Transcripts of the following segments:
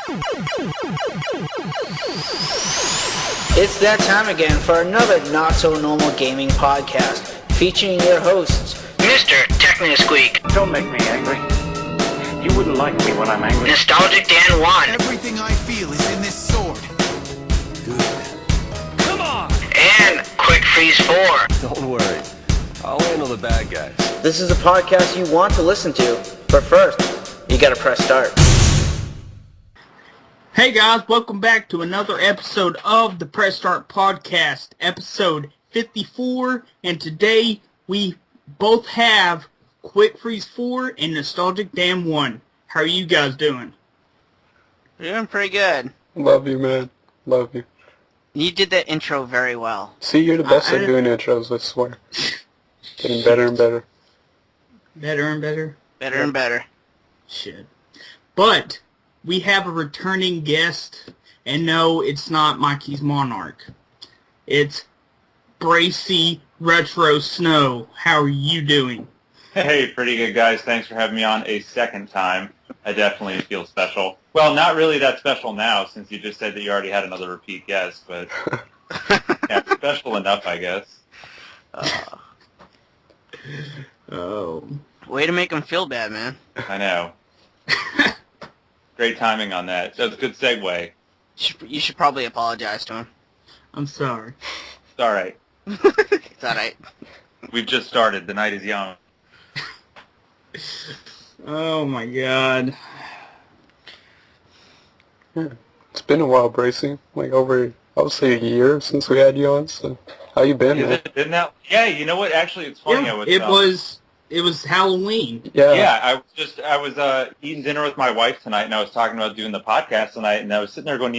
It's that time again for another not-so-normal gaming podcast, featuring your hosts, MrTechnoSqueek. Don't make me angry. You wouldn't like me when I'm angry. Nostalgic Dan 1. Everything I feel is in this sword. Good. Come on! And Quick Freeze 4. Don't worry. I'll handle the bad guys. This is a podcast you want to listen to, but first, you gotta press start. Hey guys, welcome back to another episode of the Press Start Podcast, episode 54, and today we both have Quick Freeze 4 and Nostalgic Dan 1. How are you guys doing? We're doing pretty good. Love you, man. Love you. You did that intro very well. See, you're the best at doing intros, I swear. Getting better and better. Better and better? Better and better. Shit. But we have a returning guest, and no, it's not Mikey's Monarch. It's Bracey Retrosnow. How are you doing? Hey, pretty good, guys. Thanks for having me on a second time. I definitely feel special. Well, not really that special now, since you just said that you already had another repeat guest, but yeah, special enough, I guess. Oh. Way to make him feel bad, man. I know. Great timing on that. That's a good segue. You should probably apologize to him. I'm sorry. It's all right. It's alright. We've just started. The night is young. Oh my god. Yeah. It's been a while, Bracey. Like over, I would say a year since we had you on, so how you been, man? Didn't that? Yeah, you know what? Actually, it's funny. Yeah, it was Halloween. Yeah. Yeah, I was eating dinner with my wife tonight, and I was talking about doing the podcast tonight, and I was sitting there going,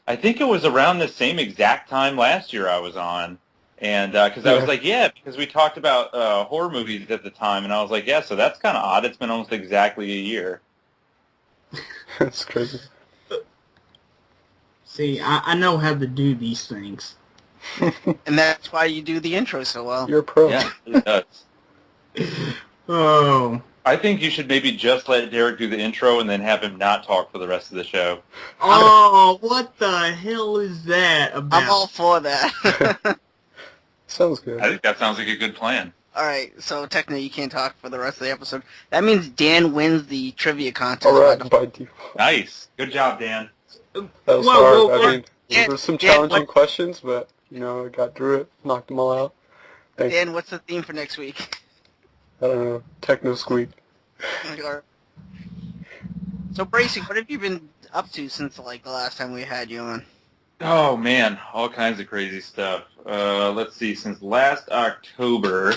I think it was around the same exact time last year I was on, and because I was like, because we talked about horror movies at the time, and I was like, so that's kind of odd. It's been almost exactly a year. That's crazy. See, I know how to do these things. And that's why you do the intro so well. You're a pro. Yeah, it does. Oh. I think you should maybe just let Derek do the intro and then have him not talk for the rest of the show. Oh, what the hell is that about? I'm all for that. Sounds good. I think that sounds like a good plan. Alright, so technically you can't talk for the rest of the episode. That means Dan wins the trivia contest. Alright, by default. Nice. Good job, Dan. That was Whoa, hard. whoa, I mean, there were some Dan, challenging questions, but, I got through it, knocked them all out. Thanks. Dan, what's the theme for next week? I don't know. TechnoSqueek. So, Bracey, what have you been up to since, the last time we had you on? Oh, man. All kinds of crazy stuff. Let's see. Since last October,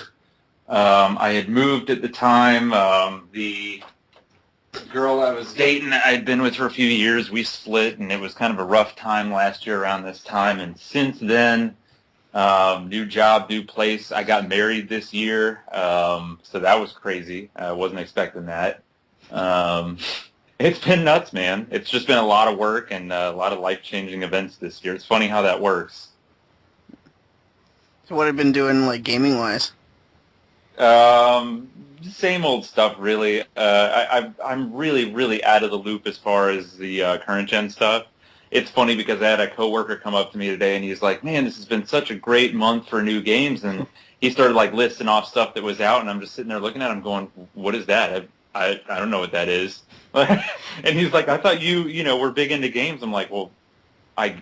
I had moved at the time. The girl I was dating, I'd been with for a few years. We split, and it was kind of a rough time last year around this time. And since then, new job, new place. I got married this year, so that was crazy. I wasn't expecting that. It's been nuts, man. It's just been a lot of work and a lot of life-changing events this year. It's funny how that works. So what have you been doing, gaming-wise? Same old stuff, really. I'm really, really out of the loop as far as the current-gen stuff. It's funny because I had a coworker come up to me today, and he's like, man, this has been such a great month for new games, and he started, listing off stuff that was out, and I'm just sitting there looking at him going, what is that? I don't know what that is. And he's like, I thought you were big into games. I'm like, well,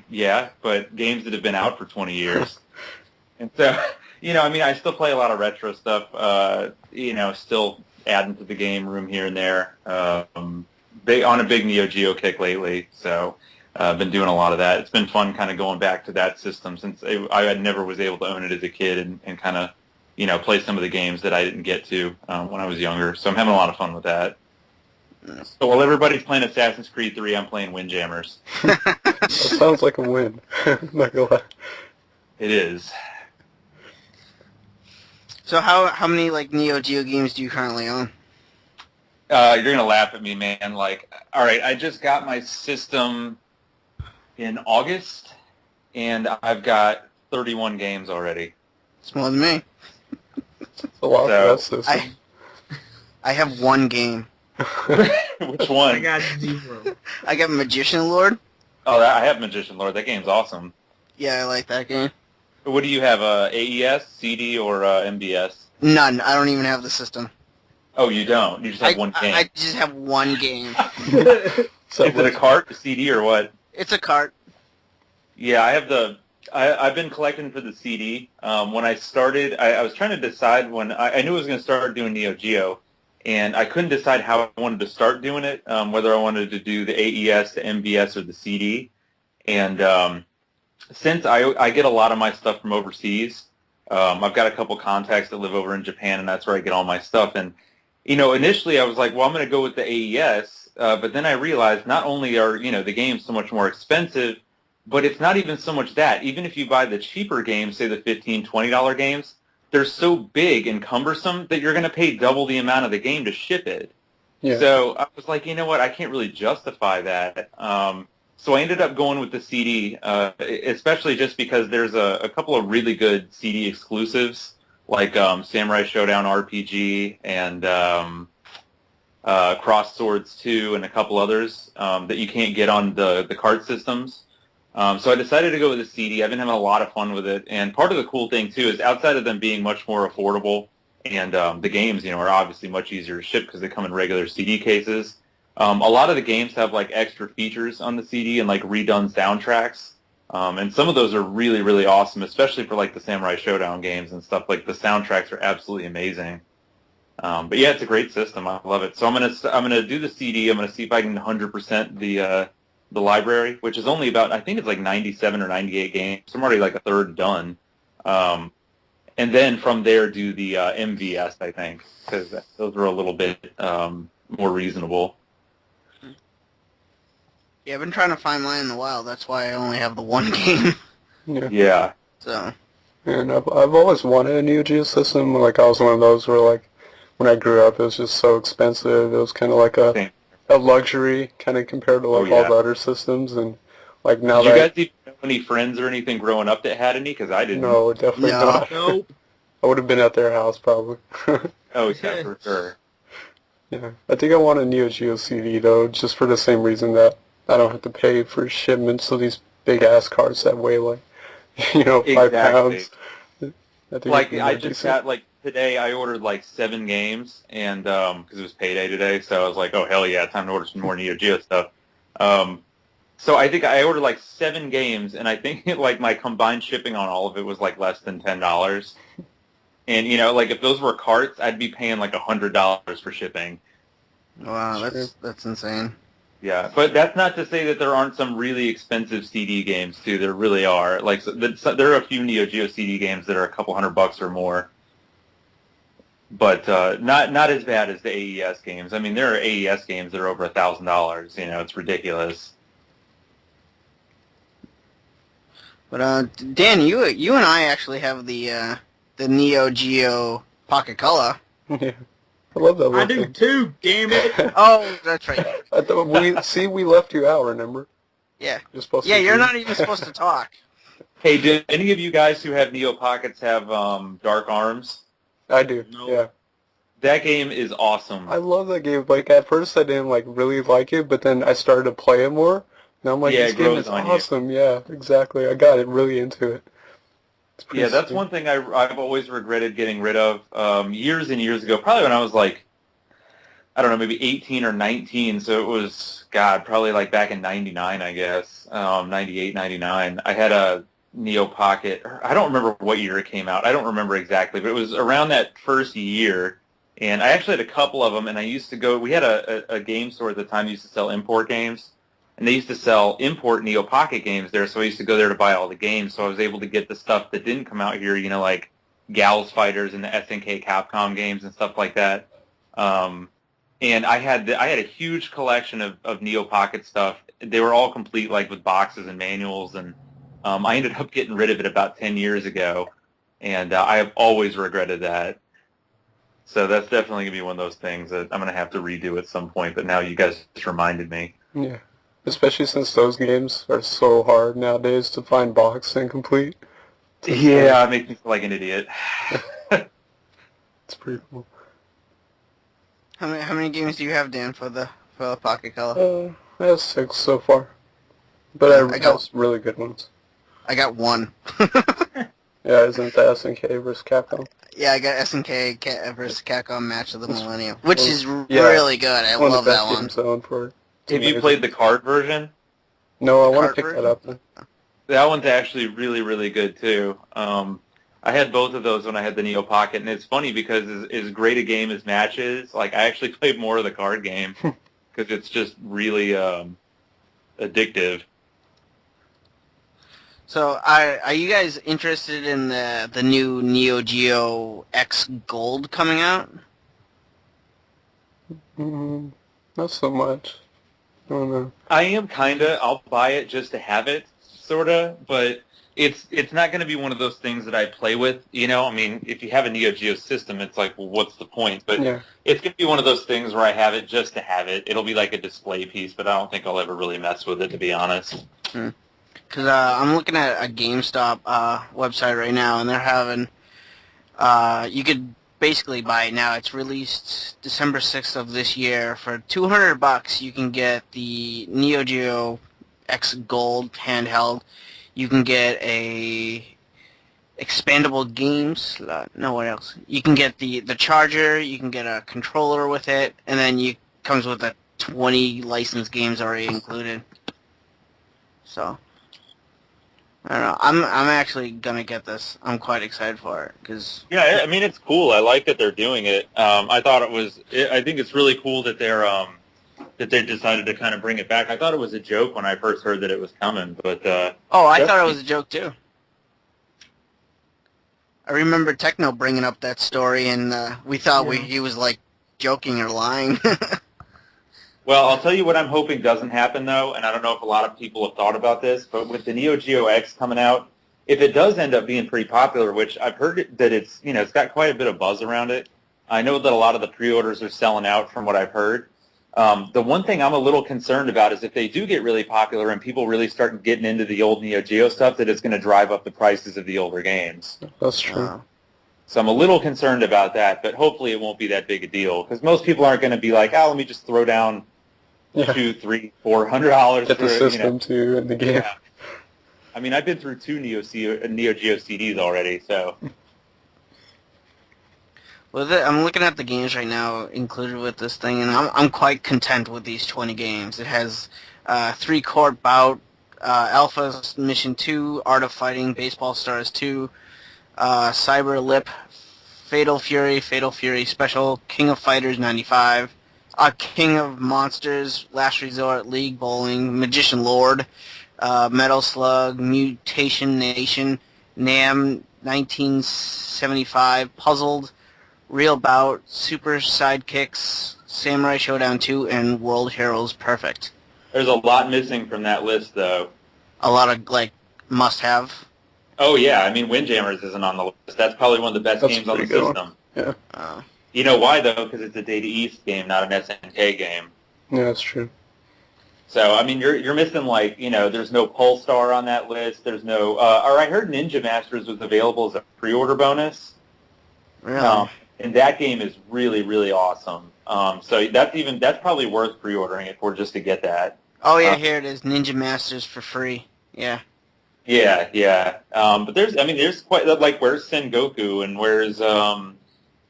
yeah, but games that have been out for 20 years. And so, I still play a lot of retro stuff, still adding to the game room here and there. On a big Neo Geo kick lately, so I've been doing a lot of that. It's been fun kind of going back to that system since I never was able to own it as a kid and kind of, play some of the games that I didn't get to when I was younger. So I'm having a lot of fun with that. So while everybody's playing Assassin's Creed 3, I'm playing Windjammers. That sounds like a win. Not gonna lie. It is. So how many, Neo Geo games do you currently own? You're going to laugh at me, man. All right, I just got my system in August, and I've got 31 games already. It's more than me. It's a lot for that system. I have one game. Which one? I got 0. I got Magician Lord. Oh, I have Magician Lord. That game's awesome. Yeah, I like that game. What do you have, AES, CD, or MBS? None. I don't even have the system. Oh, you don't? You just have one game? I just have one game. So Is it a cart, a CD, or what? It's a cart. Yeah, I have I've been collecting for the CD. When I started, I was trying to decide when I knew I was going to start doing Neo Geo, and I couldn't decide how I wanted to start doing it, whether I wanted to do the AES, the MBS, or the CD. And since I get a lot of my stuff from overseas, I've got a couple contacts that live over in Japan, and that's where I get all my stuff. And initially I was like, well, I'm going to go with the AES, but then I realized not only are the games so much more expensive, but it's not even so much that. Even if you buy the cheaper games, say the $15, $20 games, they're so big and cumbersome that you're going to pay double the amount of the game to ship it. Yeah. So I was like, you know what, I can't really justify that. So I ended up going with the CD, especially just because there's a couple of really good CD exclusives, like Samurai Showdown RPG and Cross Swords 2 and a couple others that you can't get on the cart systems. So I decided to go with the CD. I've been having a lot of fun with it. And part of the cool thing, too, is outside of them being much more affordable, and the games, are obviously much easier to ship because they come in regular CD cases, a lot of the games have, extra features on the CD and, redone soundtracks. And some of those are really, really awesome, especially for, the Samurai Showdown games and stuff. The soundtracks are absolutely amazing. But, yeah, it's a great system. I love it. So I'm gonna do the CD. I'm going to see if I can 100% the library, which is only about, I think it's 97 or 98 games. I'm already a third done. And then from there do the MVS, I think, because those are a little bit more reasonable. Yeah, I've been trying to find mine in the wild. That's why I only have the one game. Yeah. So. And I've always wanted a Neo Geo system. I was one of those where, when I grew up, it was just so expensive. It was kind of like a luxury, kind of compared to all the other systems. And now Did you guys even know any friends or anything growing up that had any? Because I didn't. No, definitely not. Nope. I would have been at their house probably. Oh, yeah, for sure. Yeah, I think I want a Neo Geo CD though, just for the same reason that I don't have to pay for shipments of these big ass cards that weigh 5 pounds. I think I just got today I ordered 7 games, and because it was payday today, so I was like, oh hell yeah, time to order some more Neo Geo stuff. So I think I ordered 7 games, and I think my combined shipping on all of it was less than $10. And if those were carts, I'd be paying $100 for shipping. Wow, that's insane. Yeah, but that's not to say that there aren't some really expensive CD games too. There really are. There are a few Neo Geo CD games that are a couple $100 or more, but not as bad as the AES games. I mean, there are AES games that are over $1,000. It's ridiculous. But Dan, you and I actually have the Neo Geo Pocket Color. Yeah. I love that. I do thing. too, damn it. Oh, that's right. I thought we left you out, remember? Yeah. You're supposed to. Yeah, you're not even supposed to talk. Hey, do any of you guys who have Neo Pockets have Dark Arms? I do. No. Yeah. That game is awesome. I love that game. At first I didn't really like it, but then I started to play it more, and I'm Yeah, this it game grows is on you. awesome. Yeah, exactly. I got it really into it. Yeah, that's one thing I've always regretted getting rid of. Years and years ago, probably when I was I don't know, maybe 18 or 19, so it was, probably back in 99, I guess, 98, 99. I had a Neo Pocket. I don't remember what year it came out. I don't remember exactly, but it was around that first year, and I actually had a couple of them, and I used to go, we had a game store at the time that used to sell import games, and they used to sell import Neo Pocket games there, so I used to go there to buy all the games, so I was able to get the stuff that didn't come out here, like Gals Fighters and the SNK Capcom games and stuff like that. And I had a huge collection of Neo Pocket stuff. They were all complete, with boxes and manuals, and I ended up getting rid of it about 10 years ago, and I have always regretted that. So that's definitely going to be one of those things that I'm going to have to redo at some point, but now you guys just reminded me. Yeah, especially since those games are so hard nowadays to find boxed and complete. Yeah, it makes me feel like an idiot. It's pretty cool. How many games do you have, Dan, for the Pocket Color? I have 6 so far. But I got some really good ones. I got 1. Yeah, isn't the SNK vs. Capcom? Yeah, I got SNK vs. Capcom Match of the Millennium, which is really good. I love that one. One of the best games for Have you played the card version? No, I want to pick that up. That one's actually really, really good too. I had both of those when I had the Neo Pocket, and it's funny because as great a game as Match is, like I actually played more of the card game because it's just really addictive. So, are you guys interested in the new Neo Geo X Gold coming out? Not so much. I don't know. I am kinda. I'll buy it just to have it, sorta. But it's not going to be one of those things that I play with. You know, I mean, if you have a Neo Geo system, it's like, well, what's the point? But it's going to be one of those things where I have it just to have it. It'll be like a display piece, but I don't think I'll ever really mess with it, to be honest. Because I'm looking at a GameStop website right now, and they're having, you could basically buy it now. It's released December 6th of this year. For $200, you can get the Neo Geo X Gold handheld. You can get a expandable games. No, what else? You can get the charger. You can get a controller with it, and then you comes with 20 licensed games already included. So I don't know. I'm actually gonna get this. I'm quite excited for it because yeah, I mean it's cool. I like that they're doing it. I thought it was. I think it's really cool that that they decided to kind of bring it back. I thought it was a joke when I first heard that it was coming, but I thought it was a joke too. I remember Techno bringing up that story, and we thought he was like joking or lying. Well, I'll tell you what I'm hoping doesn't happen, though, and I don't know if a lot of people have thought about this, but with the Neo Geo X coming out, if it does end up being pretty popular, which I've heard that it's got quite a bit of buzz around it. I know that a lot of the pre-orders are selling out from what I've heard. The one thing I'm a little concerned about is if they do get really popular and people really start getting into the old Neo Geo stuff, that it's going to drive up the prices of the older games. That's true. So I'm a little concerned about that, but hopefully it won't be that big a deal, because most people aren't going to be like, let me just throw down $200, $300, $400 get the system too in the game. Yeah. I mean, I've been through 2 Neo Geo CDs already, so. Well, I'm looking at the games right now included with this thing, and I'm quite content with these 20 games. It has 3-Court Bout, Alpha Mission 2, Art of Fighting, Baseball Stars 2, Cyber Lip, Fatal Fury Special, King of Fighters 95, King of Monsters, Last Resort, League Bowling, Magician Lord, Metal Slug, Mutation Nation, Nam 1975, Puzzled, Real Bout, Super Sidekicks, Samurai Showdown 2, and World Heroes Perfect. There's a lot missing from that list, though. A lot of, must-have. Oh, yeah. I mean, Windjammers isn't on the list. That's probably one of the best games on the system. Yeah. You know why, though? Because it's a Data East game, not an SNK game. Yeah, that's true. So, I mean, you're missing, there's no Polestar on that list. There's no... or I heard Ninja Masters was available as a pre-order bonus. Really? And that game is really, really awesome. So that's probably worth pre-ordering it for just to get that. Oh, yeah, here it is. Ninja Masters for free. Yeah. Yeah. But there's quite, where's Sengoku and where's...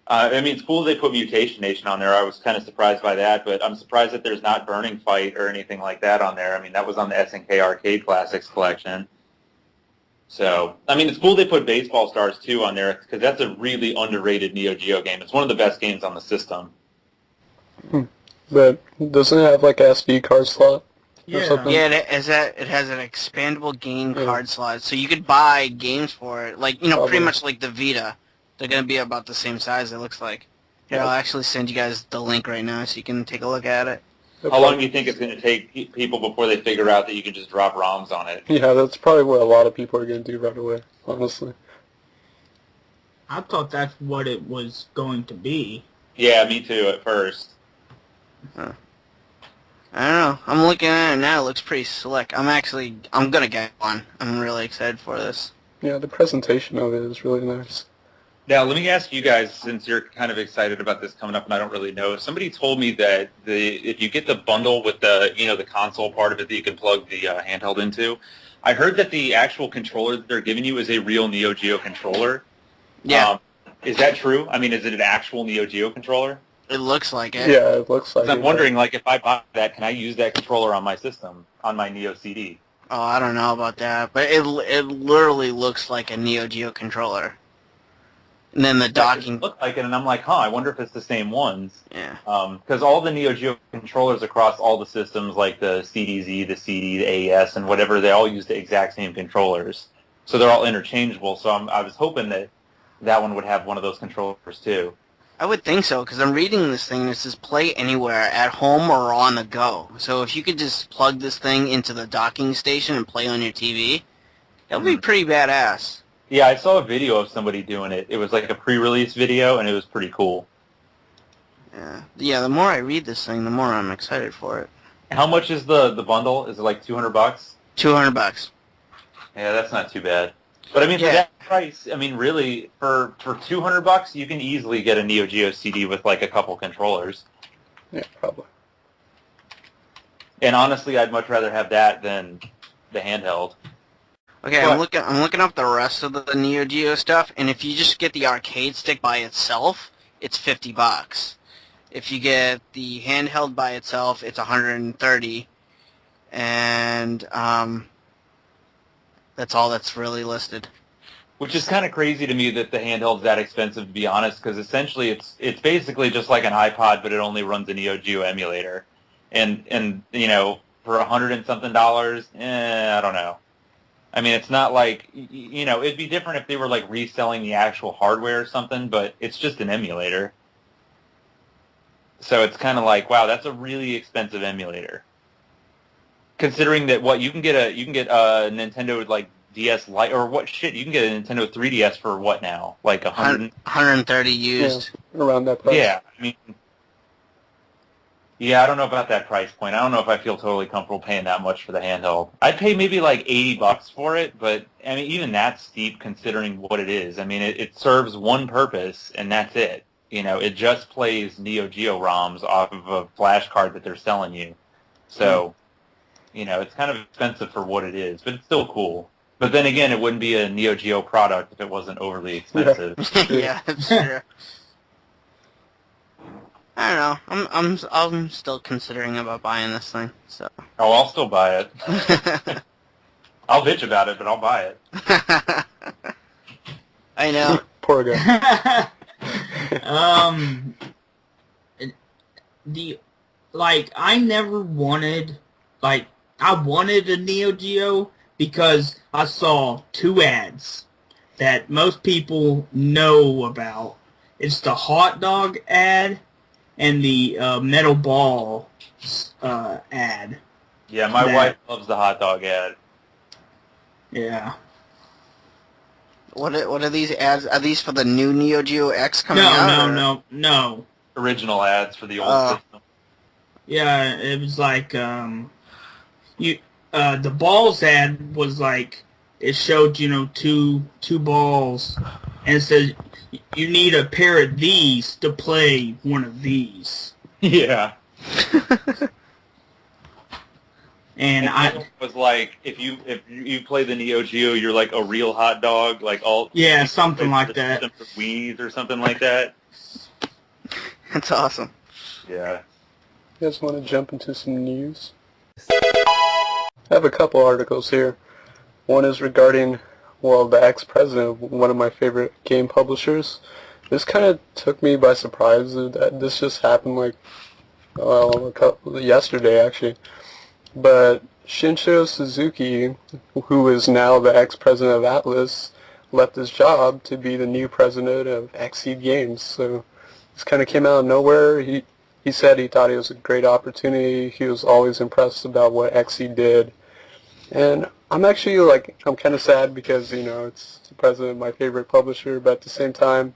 it's cool they put Mutation Nation on there. I was kind of surprised by that, but I'm surprised that there's not Burning Fight or anything like that on there. I mean, that was on the SNK Arcade Classics collection. So, it's cool they put Baseball Stars 2 on there, because that's a really underrated Neo Geo game. It's one of the best games on the system. But doesn't it have, an SD card slot? Yeah, it has an expandable game card slot, so you could buy games for it. Pretty much like the Vita. They're going to be about the same size, it looks like. Here, I'll actually send you guys the link right now so you can take a look at it. How long do you think it's going to take people before they figure out that you can just drop ROMs on it? Yeah, that's probably what a lot of people are going to do right away, honestly. I thought that's what it was going to be. Yeah, me too, at first. I don't know. I'm looking at it now. It looks pretty slick. I'm going to get one. I'm really excited for this. Yeah, the presentation of it is really nice. Now, let me ask you guys, since you're kind of excited about this coming up, and I don't really know. Somebody told me that if you get the bundle with the the console part of it that you can plug the handheld into, I heard that the actual controller that they're giving you is a real Neo Geo controller. Yeah. Is that true? I mean, is it an actual Neo Geo controller? It looks like it. Yeah, it looks like it. I'm wondering, like, if I buy that, can I use that controller on my system, on my Neo CD? Oh, I don't know about that, but it literally looks like a Neo Geo controller. And then the docking... It looked like it, and I'm like, I wonder if it's the same ones. Yeah. Because all the Neo Geo controllers across all the systems, like the CDZ, the CD, the AES, and whatever, they all use the exact same controllers. So they're all interchangeable, so I was hoping that one would have one of those controllers, too. I would think so, because I'm reading this thing and it says play anywhere, at home or on the go. So if you could just plug this thing into the docking station and play on your TV, that would be pretty badass. Yeah, I saw a video of somebody doing it. It was like a pre-release video, and it was pretty cool. Yeah, the more I read this thing, the more I'm excited for it. How much is the bundle? Is it like $200? $200. Yeah, that's not too bad. But I mean, for that price, I mean, really, for $200, you can easily get a Neo Geo CD with like a couple controllers. Yeah, probably. And honestly, I'd much rather have that than the handheld. Okay, I'm looking up the rest of the Neo Geo stuff, and if you just get the arcade stick by itself, it's $50. If you get the handheld by itself, it's $130, and that's all that's really listed. Which is kind of crazy to me that the handheld's that expensive, to be honest, because essentially it's basically just like an iPod, but it only runs a Neo Geo emulator, and for $100 and something, I don't know. I mean, it's not like, it'd be different if they were, like, reselling the actual hardware or something, but it's just an emulator. So it's kind of like, wow, that's a really expensive emulator. Considering that, you can get a Nintendo, like, DS Lite, or you can get a Nintendo 3DS for what now? Like $130 used. Yeah, around that price. Yeah, I mean... Yeah, I don't know about that price point. I don't know if I feel totally comfortable paying that much for the handheld. I'd pay maybe like $80 for it, but I mean, even that's steep considering what it is. I mean, it serves one purpose, and that's it. It just plays Neo Geo ROMs off of a flash card that they're selling you. So, it's kind of expensive for what it is, but it's still cool. But then again, it wouldn't be a Neo Geo product if it wasn't overly expensive. Yeah, that's true. I don't know. I'm still considering about buying this thing. So. Oh, I'll still buy it. I'll bitch about it, but I'll buy it. I know. Poor guy. I never wanted, I wanted a Neo Geo because I saw two ads that most people know about. It's the hot dog ad and the metal ball ad. Yeah, my wife loves the hot dog ad. Yeah. What are these ads? Are these for the new Neo Geo X coming out? No. Original ads for the old system. Yeah, it was like the balls ad was like it showed two balls and it says you need a pair of these to play one of these. Yeah. And I was like, if you play the Neo Geo, you're like a real hot dog, like all something like that. For Wii's or something like that. That's awesome. Yeah. You guys want to jump into some news? I have a couple articles here. One is regarding, the ex-president of one of my favorite game publishers. This kind of took me by surprise that this just happened yesterday actually. But Shinshiro Suzuki, who is now the ex-president of Atlas, left his job to be the new president of Xseed Games. So this kind of came out of nowhere. He said he thought it was a great opportunity. He was always impressed about what Xseed did. And I'm actually I'm kind of sad because, it's the president of my favorite publisher, but at the same time,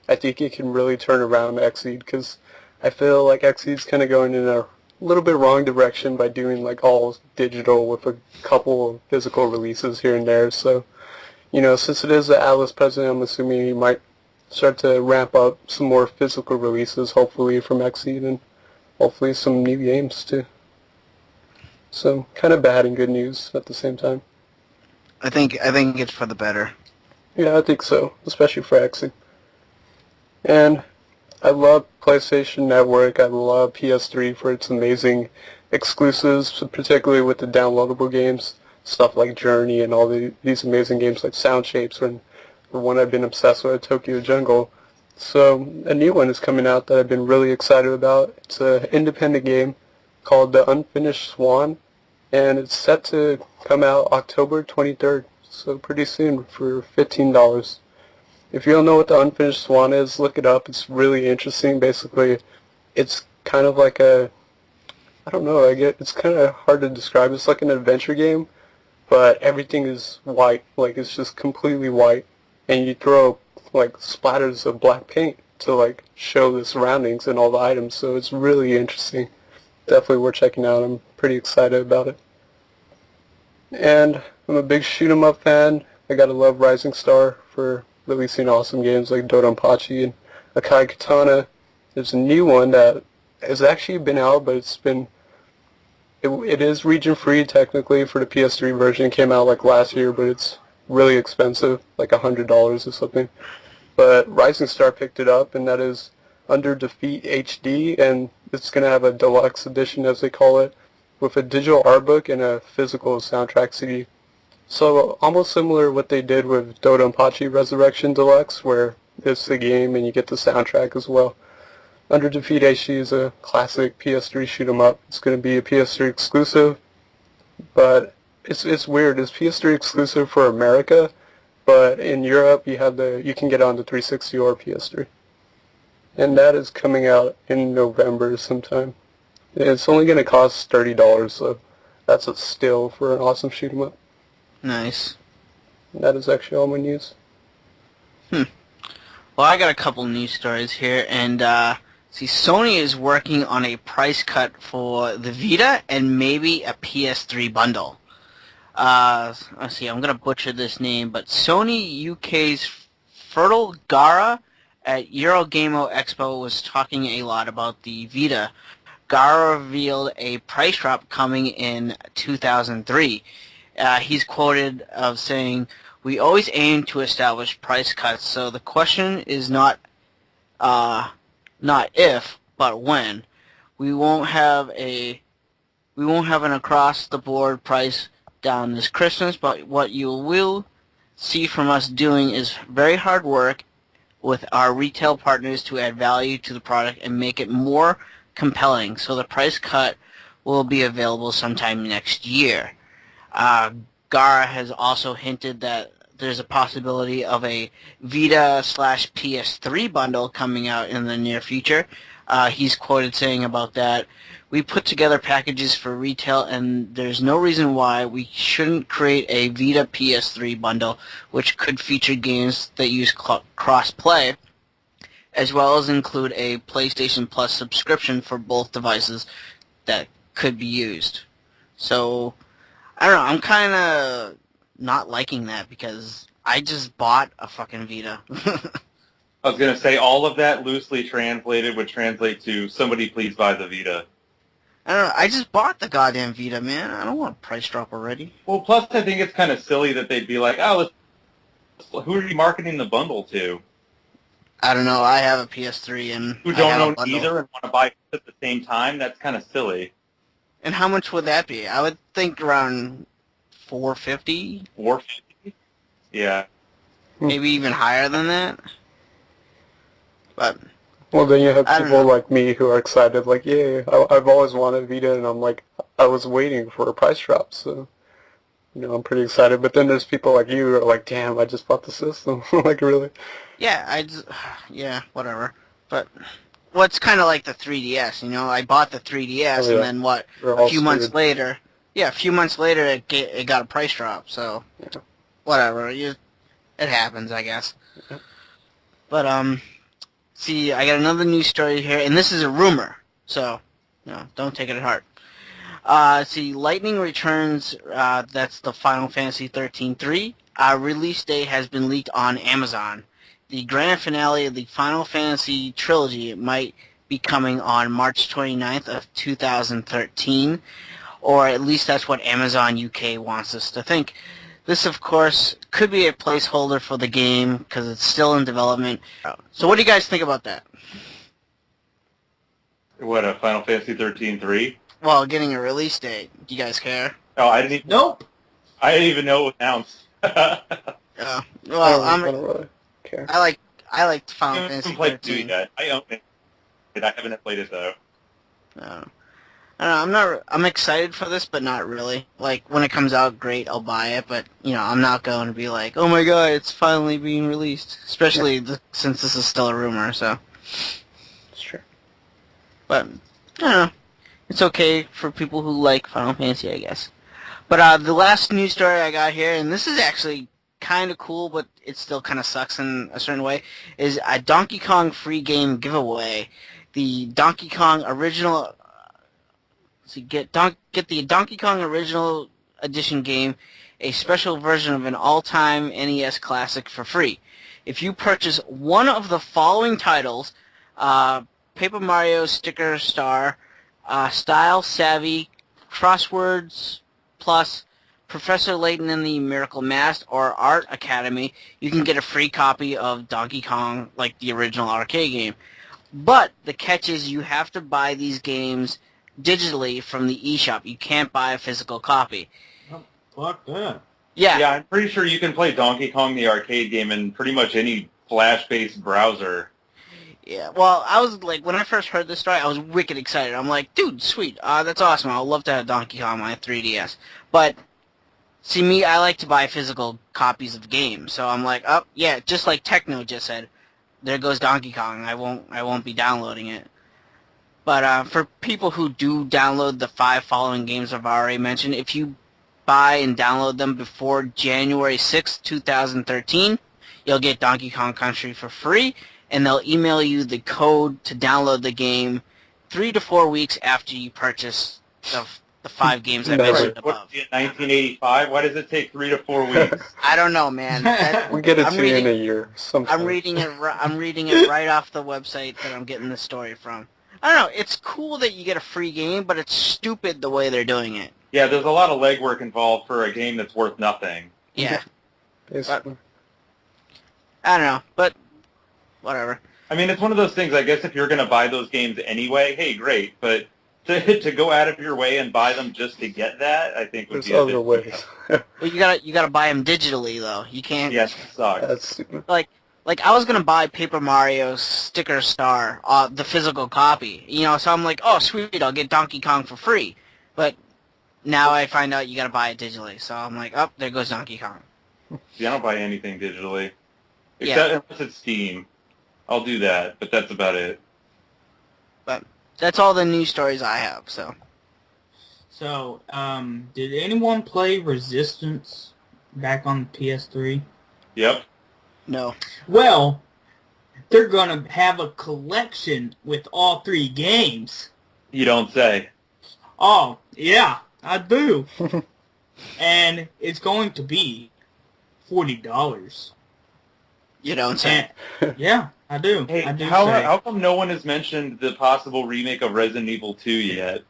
I think it can really turn around Xseed because I feel like Xseed's kind of going in a little bit wrong direction by doing all digital with a couple of physical releases here and there. So, since it is the Atlas president, I'm assuming he might start to ramp up some more physical releases, hopefully from Xseed, and hopefully some new games too. So kind of bad and good news at the same time. I think it's for the better. Yeah, I think so, especially for Xseed. And I love PlayStation Network. I love PS3 for its amazing exclusives, particularly with the downloadable games, stuff like Journey and all these amazing games like Sound Shapes, and the one I've been obsessed with, Tokyo Jungle. So a new one is coming out that I've been really excited about. It's an independent game called The Unfinished Swan, and it's set to come out October 23rd, so pretty soon for $15. If you don't know what The Unfinished Swan is, look it up. It's really interesting. Basically, it's kind of like I don't know, it's kind of hard to describe. It's like an adventure game, but everything is white. Like, it's just completely white. And you throw, like, splatters of black paint to, like, show the surroundings and all the items. So it's really interesting. Definitely worth checking out. I'm pretty excited about it. And I'm a big shoot-'em-up fan. I gotta love Rising Star for releasing awesome games like Dodonpachi and Akai Katana. There's a new one that has actually been out, but it is region-free technically for the PS3 version. It came out like last year, but it's really expensive, like $100 or something. But Rising Star picked it up, and that is Under Defeat HD, and it's going to have a deluxe edition, as they call it, with a digital art book and a physical soundtrack CD. So almost similar to what they did with Dodonpachi Resurrection Deluxe, where it's the game and you get the soundtrack as well. Under Defeat HD is a classic PS3 shoot-'em-up. It's going to be a PS3 exclusive, but it's weird. It's PS3 exclusive for America, but in Europe you can get it on the 360 or PS3. And that is coming out in November sometime. It's only going to cost $30, so that's a steal for an awesome shoot-'em-up. Nice. And that is actually all my news. Well, I got a couple news stories here, and see, Sony is working on a price cut for the Vita and maybe a PS3 bundle. Let's see, I'm gonna butcher this name, but Sony UK's Fertile Gara at Eurogamo Expo was talking a lot about the Vita. Gara revealed a price drop coming in 2003. He's quoted of saying, "We always aim to establish price cuts, so the question is not if, but when. We won't have an across-the-board price down this Christmas, but what you will see from us doing is very hard work with our retail partners to add value to the product and make it more compelling, so the price cut will be available sometime next year." Gara has also hinted that there's a possibility of a Vita/PS3 bundle coming out in the near future. He's quoted saying about that, "We put together packages for retail, and there's no reason why we shouldn't create a Vita PS3 bundle, which could feature games that use cross-play, as well as include a PlayStation Plus subscription for both devices that could be used." So, I don't know, I'm kind of not liking that because I just bought a fucking Vita. I was going to say, all of that loosely translated would translate to, somebody please buy the Vita. I don't know, I just bought the goddamn Vita, man. I don't want a price drop already. Well, plus I think it's kind of silly that they'd be like, oh, who are you marketing the bundle to? I don't know, I have a PS3 and Who I have a don't own bundle. either and want to buy at the same time? That's kind of silly. And how much would that be? I would think around $450, $450? Yeah. maybe even higher than that. But Well, then you have I don't people know. like me who are excited, like, yeah, I've always wanted Vita, and I'm like, I was waiting for a price drop, so, I'm pretty excited. But then there's people like you who are like, damn, I just bought the system. Like, really? yeah, whatever. But what's kind of like the 3DS, I bought the 3DS, Oh, yeah. and then what? We're A all few months screwed. later, it got a price drop. So whatever, it happens, I guess. Yeah. But see, I got another news story here, and this is a rumor, so don't take it at heart. See, Lightning Returns. That's the Final Fantasy 13-3. Release date has been leaked on Amazon. the grand finale of the Final Fantasy trilogy might be coming on March 29th of 2013, or at least that's what Amazon UK wants us to think. This, of course, could be a placeholder for the game because it's still in development. So what do you guys think about that? What, a Final Fantasy 13-3? Well, getting a release date. Do you guys care? Oh, I didn't even... Nope. I didn't even know it was announced. Well, I don't really care. I like Final I Fantasy haven't played 13. 2 yet. I own it. I haven't played it, though. I don't know, I'm excited for this, but not really. Like, when it comes out, great, I'll buy it, but, I'm not going to be like, oh my god, it's finally being released. Especially since this is still a rumor, so. It's true. But, I don't know. It's okay for people who like Final Fantasy, I guess. But, the last news story I got here, and this is actually kind of cool, but it still kind of sucks in a certain way, is a Donkey Kong free game giveaway. The Donkey Kong original... So get the Donkey Kong Original Edition game, a special version of an all-time NES classic for free. If you purchase one of the following titles, Paper Mario Sticker Star, Style Savvy, Crosswords Plus, Professor Layton and the Miracle Mask, or Art Academy, you can get a free copy of Donkey Kong, like the original arcade game. But the catch is you have to buy these games digitally from the eShop. You can't buy a physical copy. Oh, fuck that. Yeah. Yeah, I'm pretty sure you can play Donkey Kong the arcade game in pretty much any Flash-based browser. Yeah, well, I was like, when I first heard this story, I was wicked excited. I'm like, dude, sweet, that's awesome. I'd love to have Donkey Kong on my 3DS. But, see, me, I like to buy physical copies of games. So I'm like, oh, yeah, just like Techno just said, there goes Donkey Kong. I won't be downloading it. But for people who do download the 5 following games I've already mentioned, if you buy and download them before January 6th, 2013, you'll get Donkey Kong Country for free, and they'll email you the code to download the game 3 to 4 weeks after you purchase the 5 games I mentioned above. What, 1985? Why does it take 3 to 4 weeks? I don't know, man. We get it to you in a year. Sometime. I'm reading it right off the website that I'm getting the story from. I don't know, it's cool that you get a free game, but it's stupid the way they're doing it. Yeah, there's a lot of legwork involved for a game that's worth nothing. Yeah. Basically. I don't know, but whatever. I mean, it's one of those things, I guess if you're going to buy those games anyway, hey, great, but to go out of your way and buy them just to get that, I think would There's be a other bit... ways. Well, you gotta buy them digitally, though. You can't... Yes, it sucks. That's stupid. Like, I was going to buy Paper Mario Sticker Star, the physical copy. So I'm like, oh, sweet, I'll get Donkey Kong for free. But now I find out you got to buy it digitally. So I'm like, oh, there goes Donkey Kong. See, I don't buy anything digitally. Yeah. Except unless it's Steam. I'll do that, but that's about it. But that's all the news stories I have, so. So, did anyone play Resistance back on PS3? Yep. No. Well, they're going to have a collection with all 3 games. You don't say. Oh, yeah, I do. And it's going to be $40. You don't say. Yeah, I do. Hey, I do say. how come no one has mentioned the possible remake of Resident Evil 2 yet?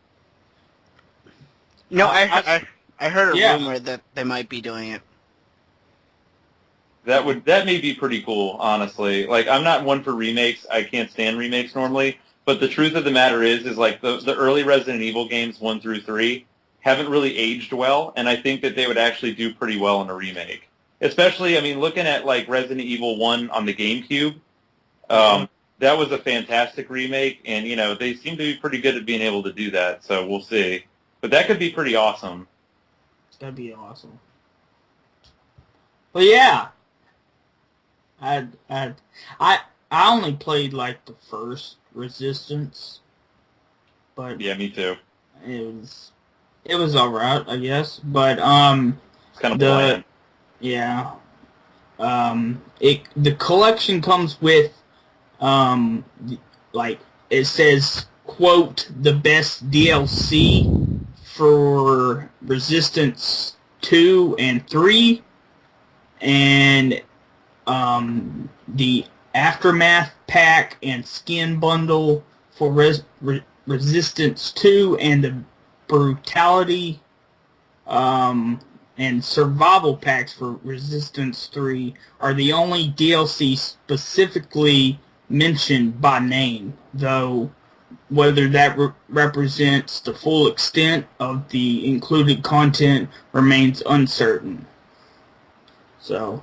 No, I heard a Yeah. rumor that they might be doing it. That may be pretty cool, honestly. Like, I'm not one for remakes. I can't stand remakes normally. But the truth of the matter is like the early Resident Evil games 1 through 3 haven't really aged well, and I think that they would actually do pretty well in a remake. Especially, I mean, looking at like Resident Evil 1 on the GameCube, that was a fantastic remake, and they seem to be pretty good at being able to do that. So we'll see. But that could be pretty awesome. That'd be awesome. But yeah. I only played like the first Resistance, but Yeah, me too. it was alright, I guess. But It's kind of bland. yeah, the collection comes with like it says, quote, the best DLC for Resistance 2 and 3, and the Aftermath pack and skin bundle for Resistance 2 and the Brutality and Survival packs for Resistance 3 are the only DLC specifically mentioned by name, though whether that represents the full extent of the included content remains uncertain. So,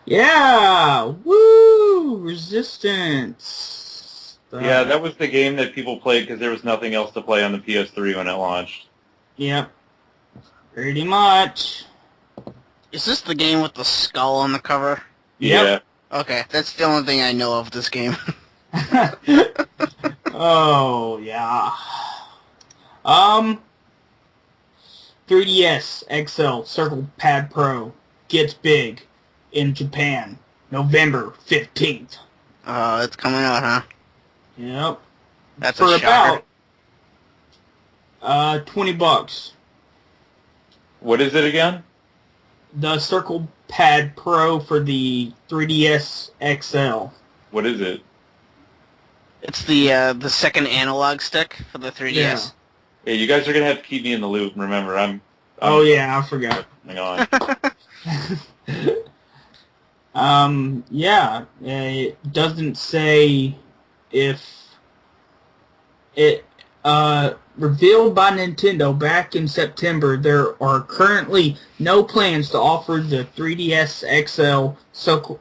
yeah! Woo! Resistance! Yeah, that was the game that people played because there was nothing else to play on the PS3 when it launched. Yep. Pretty much. Is this the game with the skull on the cover? Yep. Okay, that's the only thing I know of this game. Oh, yeah. 3DS XL Circle Pad Pro gets big in Japan, November 15th. It's coming out, huh? Yep. That's For a shocker. about $20. What is it again? The Circle Pad Pro for the 3DS XL. What is it? It's the second analog stick for the 3DS. Yeah. Yeah, you guys are gonna have to keep me in the loop. Remember, I'm Oh yeah, I forgot. hang on. Yeah, it doesn't say if it, revealed by Nintendo back in September, there are currently no plans to offer the 3DS XL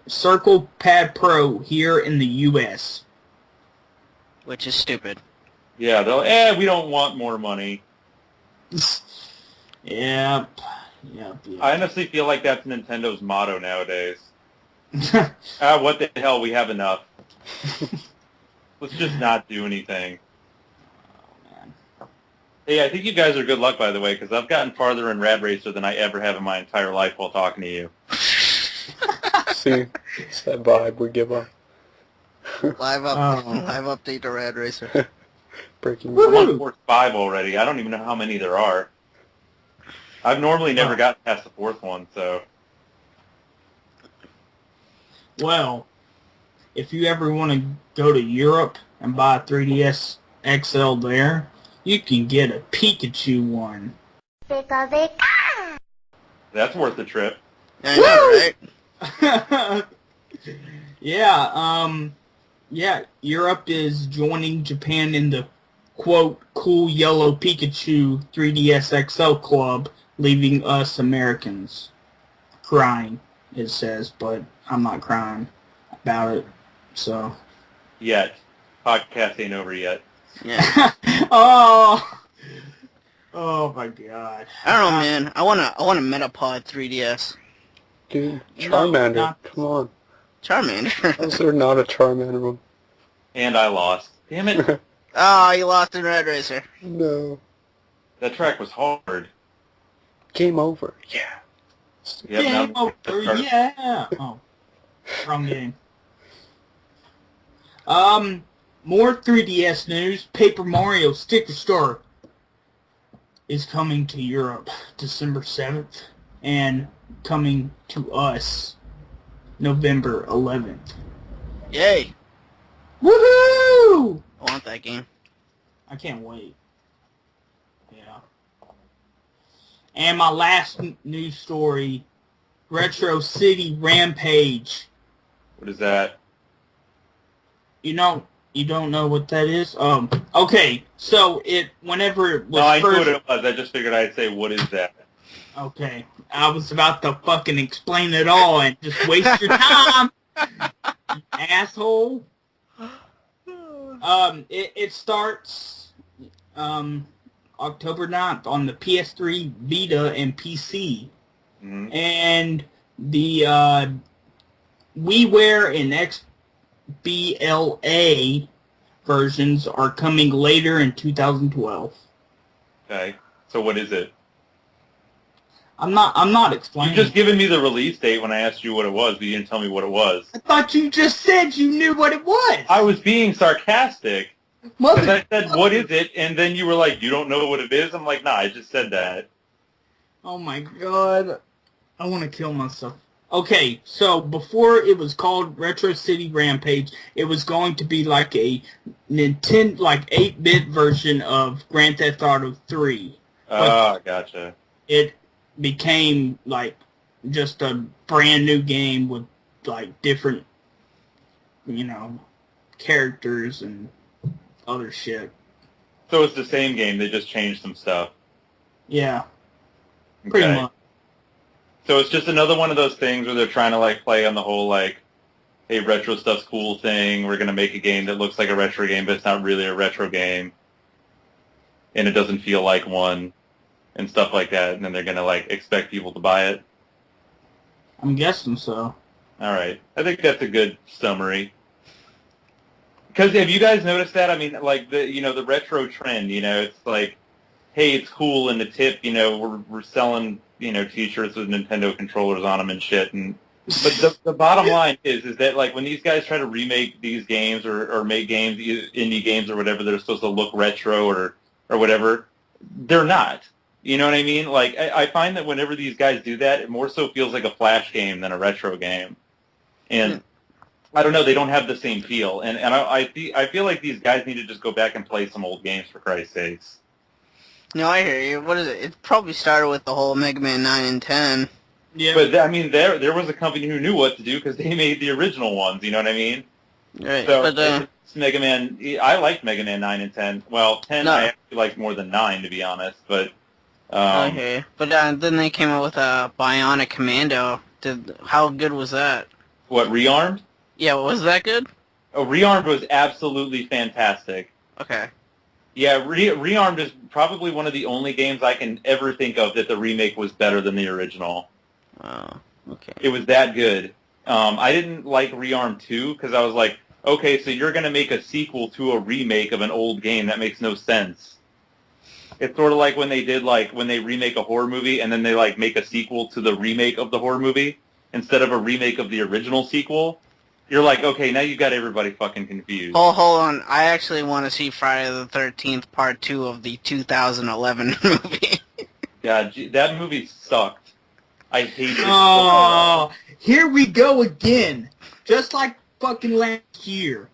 Circle Pad Pro here in the US. Which is stupid. Yeah, they'll. We don't want more money. Yep. I honestly feel like that's Nintendo's motto nowadays. What the hell? We have enough. Let's just not do anything. Hey, I think you guys are good luck, by the way, because I've gotten farther in Rad Racer than I ever have in my entire life while talking to you. See, it's that vibe we give up. Live update to Rad Racer. Breaking I'm news. on 4-5 already. I don't even know how many there are. I've normally never gotten past the fourth one, so... Well, if you ever want to go to Europe and buy a 3DS XL there, you can get a Pikachu one. That's worth the trip. I know, right? Yeah, Europe is joining Japan in the, quote, cool yellow Pikachu 3DS XL club, leaving us Americans crying, it says, but I'm not crying about it, so. Yet. Podcast ain't over yet. Yeah. Oh my god. I don't know, man. I want a Metapod 3DS. Dude, Charmander, No, come on. Charmander. How is there not a Charmander one? And I lost. Damn it. Oh, you lost in Red Racer. No. That track was hard. Game over. Yeah. Yep, Game now- over, yeah. Oh, wrong game. More 3DS news. Paper Mario Sticker Star is coming to Europe December 7th and coming to us November 11th. Yay. Woohoo! I want that game. I can't wait. Yeah. And my last news story, Retro City Rampage. What is that? You don't know what that is? Okay, so whenever it was No, I knew first... what it was. I just figured I'd say, what is that? Okay, I was about to fucking explain it all and just waste your time, you asshole. It starts October 9th on the PS3, Vita, and PC. Mm-hmm. And the WiiWare and XBLA versions are coming later in 2012. Okay. So what is it? I'm not explaining. You've just given me the release date when I asked you what it was, but you didn't tell me what it was. I thought you just said you knew what it was. I was being sarcastic. Mother- Because I said, what is it? And then you were like, you don't know what it is? I'm like, nah, I just said that. Oh my god. I want to kill myself. Okay, so before it was called Retro City Rampage, it was going to be like a Nintendo, like 8-bit version of Grand Theft Auto 3. But Gotcha. it became like just a brand new game with like different, characters and other shit. So it's the same game, they just changed some stuff. Yeah, pretty Okay. much. So it's just another one of those things where they're trying to like play on the whole like, hey, retro stuff's cool thing. We're gonna make a game that looks like a retro game, but it's not really a retro game, and it doesn't feel like one, and stuff like that. And then they're gonna like expect people to buy it. I'm guessing so. All right, I think that's a good summary. Because have you guys noticed that? I mean, like the retro trend. It's like, hey, it's cool in the tip. We're selling T-shirts with Nintendo controllers on them and shit. But the bottom line is that like when these guys try to remake these games or make games, indie games or whatever, they're supposed to look retro or whatever, they're not. You know what I mean? Like I find that whenever these guys do that, it more so feels like a flash game than a retro game, and I don't know, they don't have the same feel. And I feel like these guys need to just go back and play some old games for Christ's sakes. No, I hear you. What is it? It probably started with the whole Mega Man 9 and 10. Yeah, But I mean, there was a company who knew what to do because they made the original ones. You know what I mean? Right. So But it's Mega Man. I liked Mega Man 9 and 10. Well, 10 No. I actually liked more than 9, to be honest. But okay. But then they came out with a Bionic Commando. How good was that? what, Rearmed? Yeah, was that good? Oh, Rearmed was absolutely fantastic. Okay. Yeah, Rearmed is probably one of the only games I can ever think of that the remake was better than the original. Oh, okay. It was that good. I didn't like Rearmed 2 because I was like, okay, so you're going to make a sequel to a remake of an old game. That makes no sense. It's sort of like when they remake a horror movie and then they like make a sequel to the remake of the horror movie instead of a remake of the original sequel. You're like, okay, now you got everybody fucking confused. Hold on. I actually want to see Friday the 13th Part 2 of the 2011 movie. Yeah, that movie sucked. I hated it. oh, here we go again. Just like fucking last year.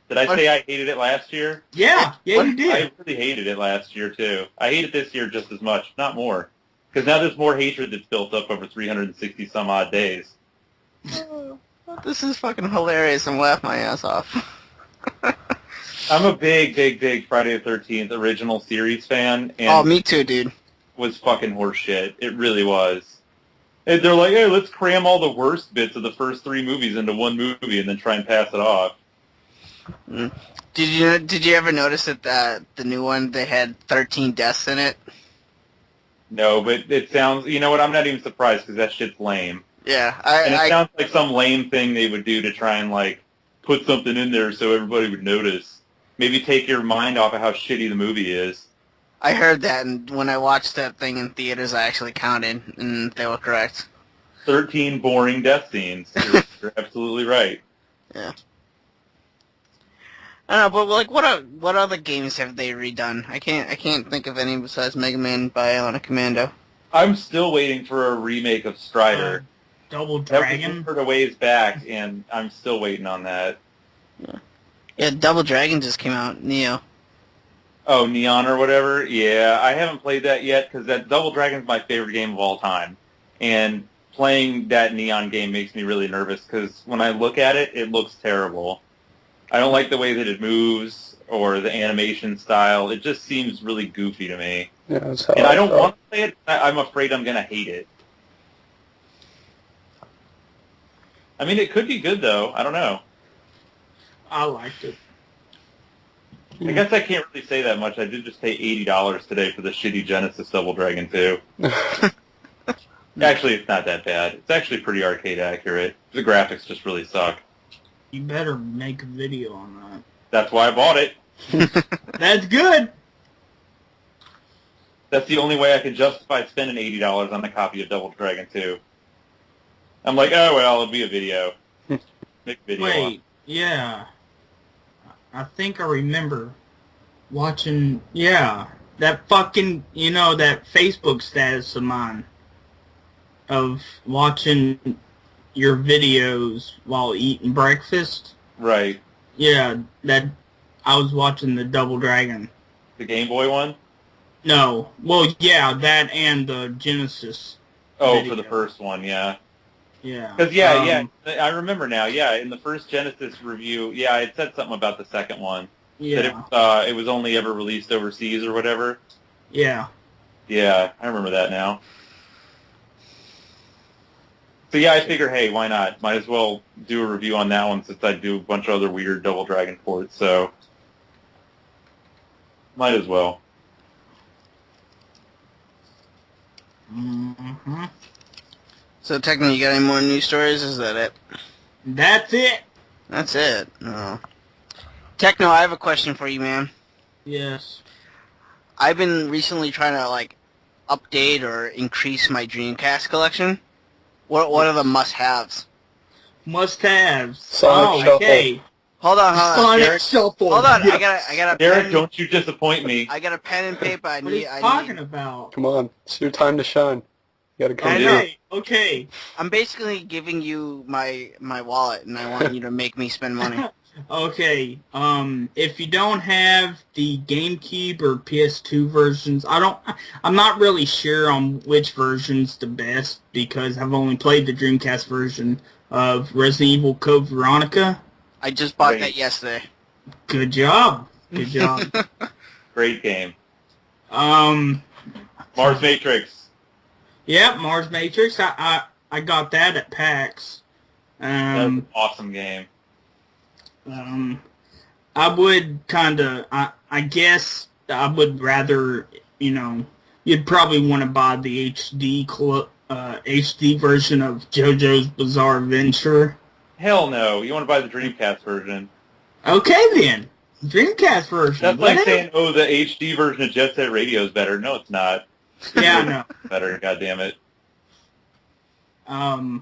Did I say I hated it last year? Yeah, you did. I really hated it last year, too. I hate it this year just as much, not more. Because now there's more hatred that's built up over 360 some odd days. This is fucking hilarious. I'm laughing my ass off. I'm a big, big, big Friday the 13th original series fan, and Oh, me too, dude. was fucking horseshit. It really was. And they're like, hey, let's cram all the worst bits of the first 3 movies into one movie and then try and pass it off. Did you ever notice that the new one, they had 13 deaths in it? No, but it sounds, you know what, I'm not even surprised because that shit's lame. Yeah, And it sounds like some lame thing they would do to try and, like, put something in there so everybody would notice. Maybe take your mind off of how shitty the movie is. I heard that, and when I watched that thing in theaters, I actually counted, and they were correct. 13 boring death scenes. You're absolutely right. Yeah. I don't know, but like, what other games have they redone? I can't think of any besides Mega Man Bionic Commando. I'm still waiting for a remake of Strider. Double That Dragon. was heard a ways back, and I'm still waiting on that. Yeah, Double Dragon just came out, Neo. Oh, Neon or whatever? Yeah, I haven't played that yet because that Double Dragon's my favorite game of all time. And playing that Neon game makes me really nervous because when I look at it, it looks terrible. I don't like the way that it moves or the animation style. It just seems really goofy to me. Yeah, that's how And I don't felt. want to play it. I'm afraid I'm going to hate it. I mean, it could be good, though. I don't know. I liked it. I guess I can't really say that much. I did just pay $80 today for the shitty Genesis Double Dragon 2. Actually, it's not that bad. It's actually pretty arcade accurate. The graphics just really suck. You better make a video on that. That's why I bought it. That's good. That's the only way I can justify spending $80 on a copy of Double Dragon 2. I'm like, oh, well, it'll be a video. Make a video. Wait, yeah. I think I remember watching, that fucking, that Facebook status of mine of watching your videos while eating breakfast. Right. Yeah, that I was watching the Double Dragon. The Game Boy one? No, well, yeah, that and the Genesis. Oh, video. for the first one, yeah. Yeah. Because, yeah, I remember now, yeah, in the first Genesis review, yeah, it said something about the second one. Yeah. That it was only ever released overseas or whatever. Yeah. Yeah, I remember that now. So yeah, I figure, hey, why not? Might as well do a review on that one since I do a bunch of other weird Double Dragon ports, so might as well. Mm-hmm. So, technically, you got any more news stories? Is that it? That's it. That's it. No. Techno, I have a question for you, man. Yes. I've been recently trying to, like, update or increase my Dreamcast collection. What are the must-haves? Must-haves. Sonic okay. Hold on, Sonic Derek. Shuffle. Hold on, Yes. I got a Derek, pen. don't you disappoint me. I got a pen and paper. What are you talking about? Come on, it's your time to shine. You gotta come through. Okay. I'm basically giving you my wallet, and I want you to make me spend money. Okay. If you don't have the GameCube or PS2 versions, I'm not really sure on which version's the best because I've only played the Dreamcast version of Resident Evil Code Veronica. I just bought Great. that yesterday. Good job. Good job. Great game. Mars Mars Matrix. Yep, Mars Matrix. I got that at PAX. That's an awesome game. I would I guess I would rather, you'd probably want to buy the HD version of JoJo's Bizarre Adventure. Hell no. You want to buy the Dreamcast version. Okay then. Dreamcast version. That's like saying, oh, the HD version of Jet Set Radio is better. No, it's not. Yeah, I know. Better, goddammit. So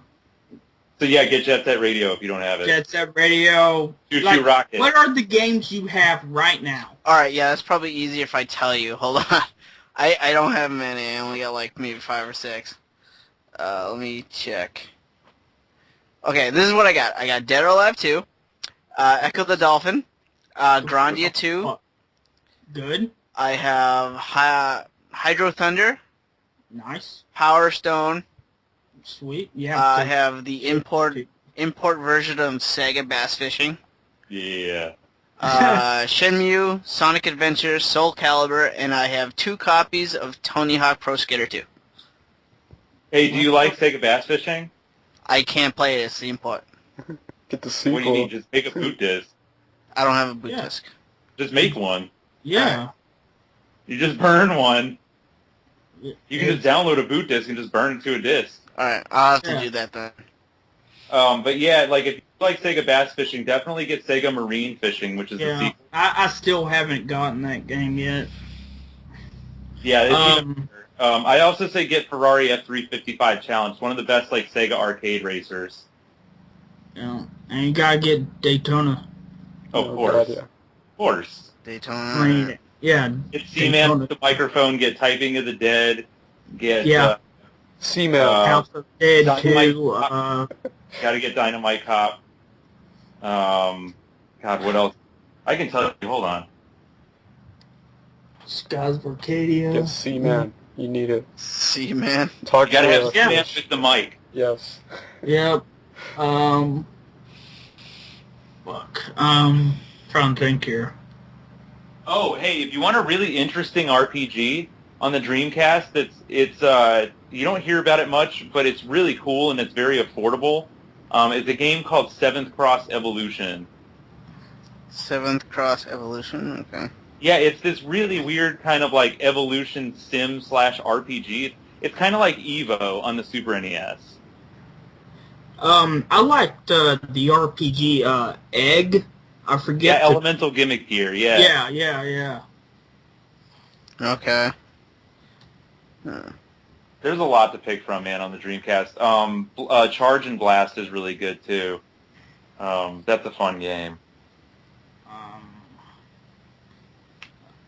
yeah, get Jet Set Radio if you don't have it. Jet Set Radio. Choo Choo Rocket. What are the games you have right now? Alright, yeah, that's probably easier if I tell you. Hold on. I don't have many. I only got like maybe 5 or 6. Let me check. Okay, this is what I got. I got Dead or Alive 2, Echo the Dolphin, Grandia 2. Good. I have Hydro Thunder, Nice. Power Stone. Sweet. Yeah. I have the import version of Sega Bass Fishing. Yeah. Shenmue, Sonic Adventure, Soul Calibur, and I have 2 copies of Tony Hawk Pro Skater 2. Hey, do you like Sega Bass Fishing? I can't play it, it's the import. Get the sequel. What do you need? Just make a boot disc. I don't have a boot disc. Just make one. Yeah. You just burn one. You can just download a boot disc and just burn it to a disc. Alright, I'll have to do that then. But yeah, like if you like Sega Bass Fishing, definitely get Sega Marine Fishing, which is the sequel. I still haven't gotten that game yet. Yeah, it's even better. I also say get Ferrari F355 Challenge, one of the best like Sega arcade racers. Yeah. And you gotta get Daytona. Oh, of course. God, yeah. Of course. Daytona. Yeah. Get C-Man with the microphone, get Typing of the Dead, get... C-Man. House of Dead Dynamite 2. Gotta get Dynamite Cop. God, what else? I can tell you, hold on. Skies of Arcadia. Get C-Man. You need it. C-Man. Talk You gotta to have us. C-Man with the mic. Yes. Yep. Trying to think here. Oh, hey, if you want a really interesting RPG on the Dreamcast, it's you don't hear about it much, but it's really cool and it's very affordable. It's a game called Seventh Cross Evolution. Seventh Cross Evolution, okay. Yeah, it's this really weird kind of like evolution sim / RPG. It's kind of like Evo on the Super NES. I liked the RPG Egg. I forget. Yeah, Elemental Gimmick Gear. Yeah. Yeah. Okay. There's a lot to pick from, man, on the Dreamcast. Charge and Blast is really good too. That's a fun game.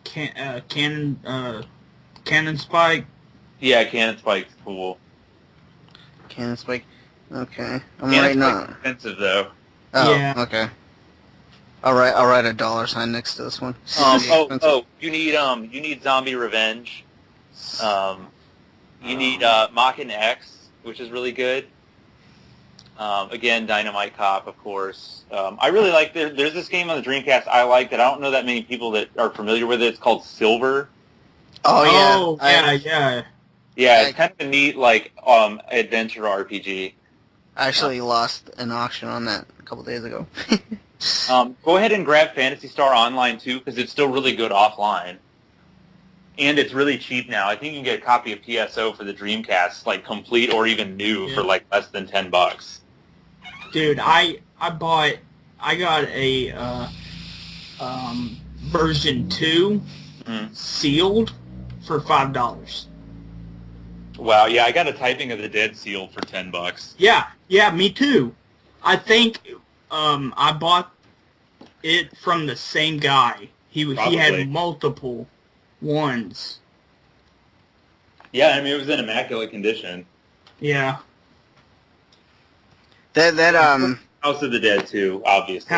Cannon Spike. Yeah, Cannon Spike's cool. Cannon Spike. Okay. I'm And writing it's on. expensive though. Oh, Yeah. okay. I'll write a $sign next to this one. You need Zombie Revenge. You need Mach X, which is really good. Again, Dynamite Cop, of course. I really like, there's this game on the Dreamcast I like that I don't know that many people that are familiar with it. It's called Silver. Oh, yeah. Oh, yeah. Yeah, it's kind of a neat, adventure RPG. I actually lost an auction on that a couple days ago. Go ahead and grab Phantasy Star Online, too, because it's still really good offline. And it's really cheap now. I think you can get a copy of PSO for the Dreamcast, complete or even new, for, less than $10. Dude, I got a version 2 sealed for $5. Wow, yeah, I got a Typing of the Dead sealed for $10. Yeah, me too. I think I bought it from the same guy. He had multiple ones. Yeah, I mean, it was in immaculate condition. Yeah. House of the Dead too, obviously.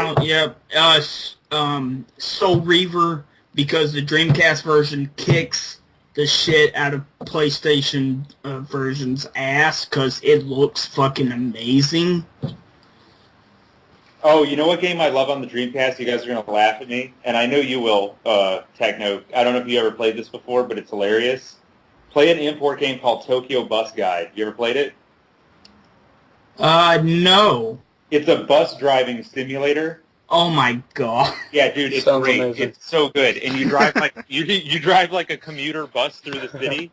Soul Reaver, because the Dreamcast version kicks the shit out of PlayStation version's ass, because it looks fucking amazing. Oh, you know what game I love on the Dreamcast? You guys are going to laugh at me, and I know you will, Techno. I don't know if you ever played this before, but it's hilarious. Play an import game called Tokyo Bus Guide. You ever played it? No. It's a bus driving simulator. Oh my god. Yeah, dude, it's Sounds great. amazing. It's so good, and you drive you drive like a commuter bus through the city.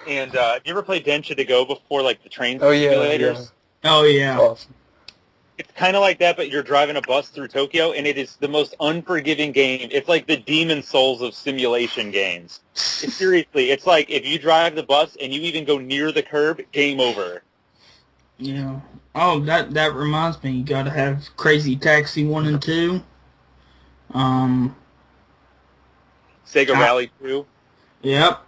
And have you ever played Densha to Go before, the train simulators? Oh yeah. Awesome. It's kind of like that, but you're driving a bus through Tokyo, and it is the most unforgiving game. It's like the Demon Souls of simulation games. Seriously, it's like if you drive the bus and you even go near the curb, game over. Yeah. Oh, that reminds me. You gotta have Crazy Taxi 1 and 2. Sega Rally 2. Yep.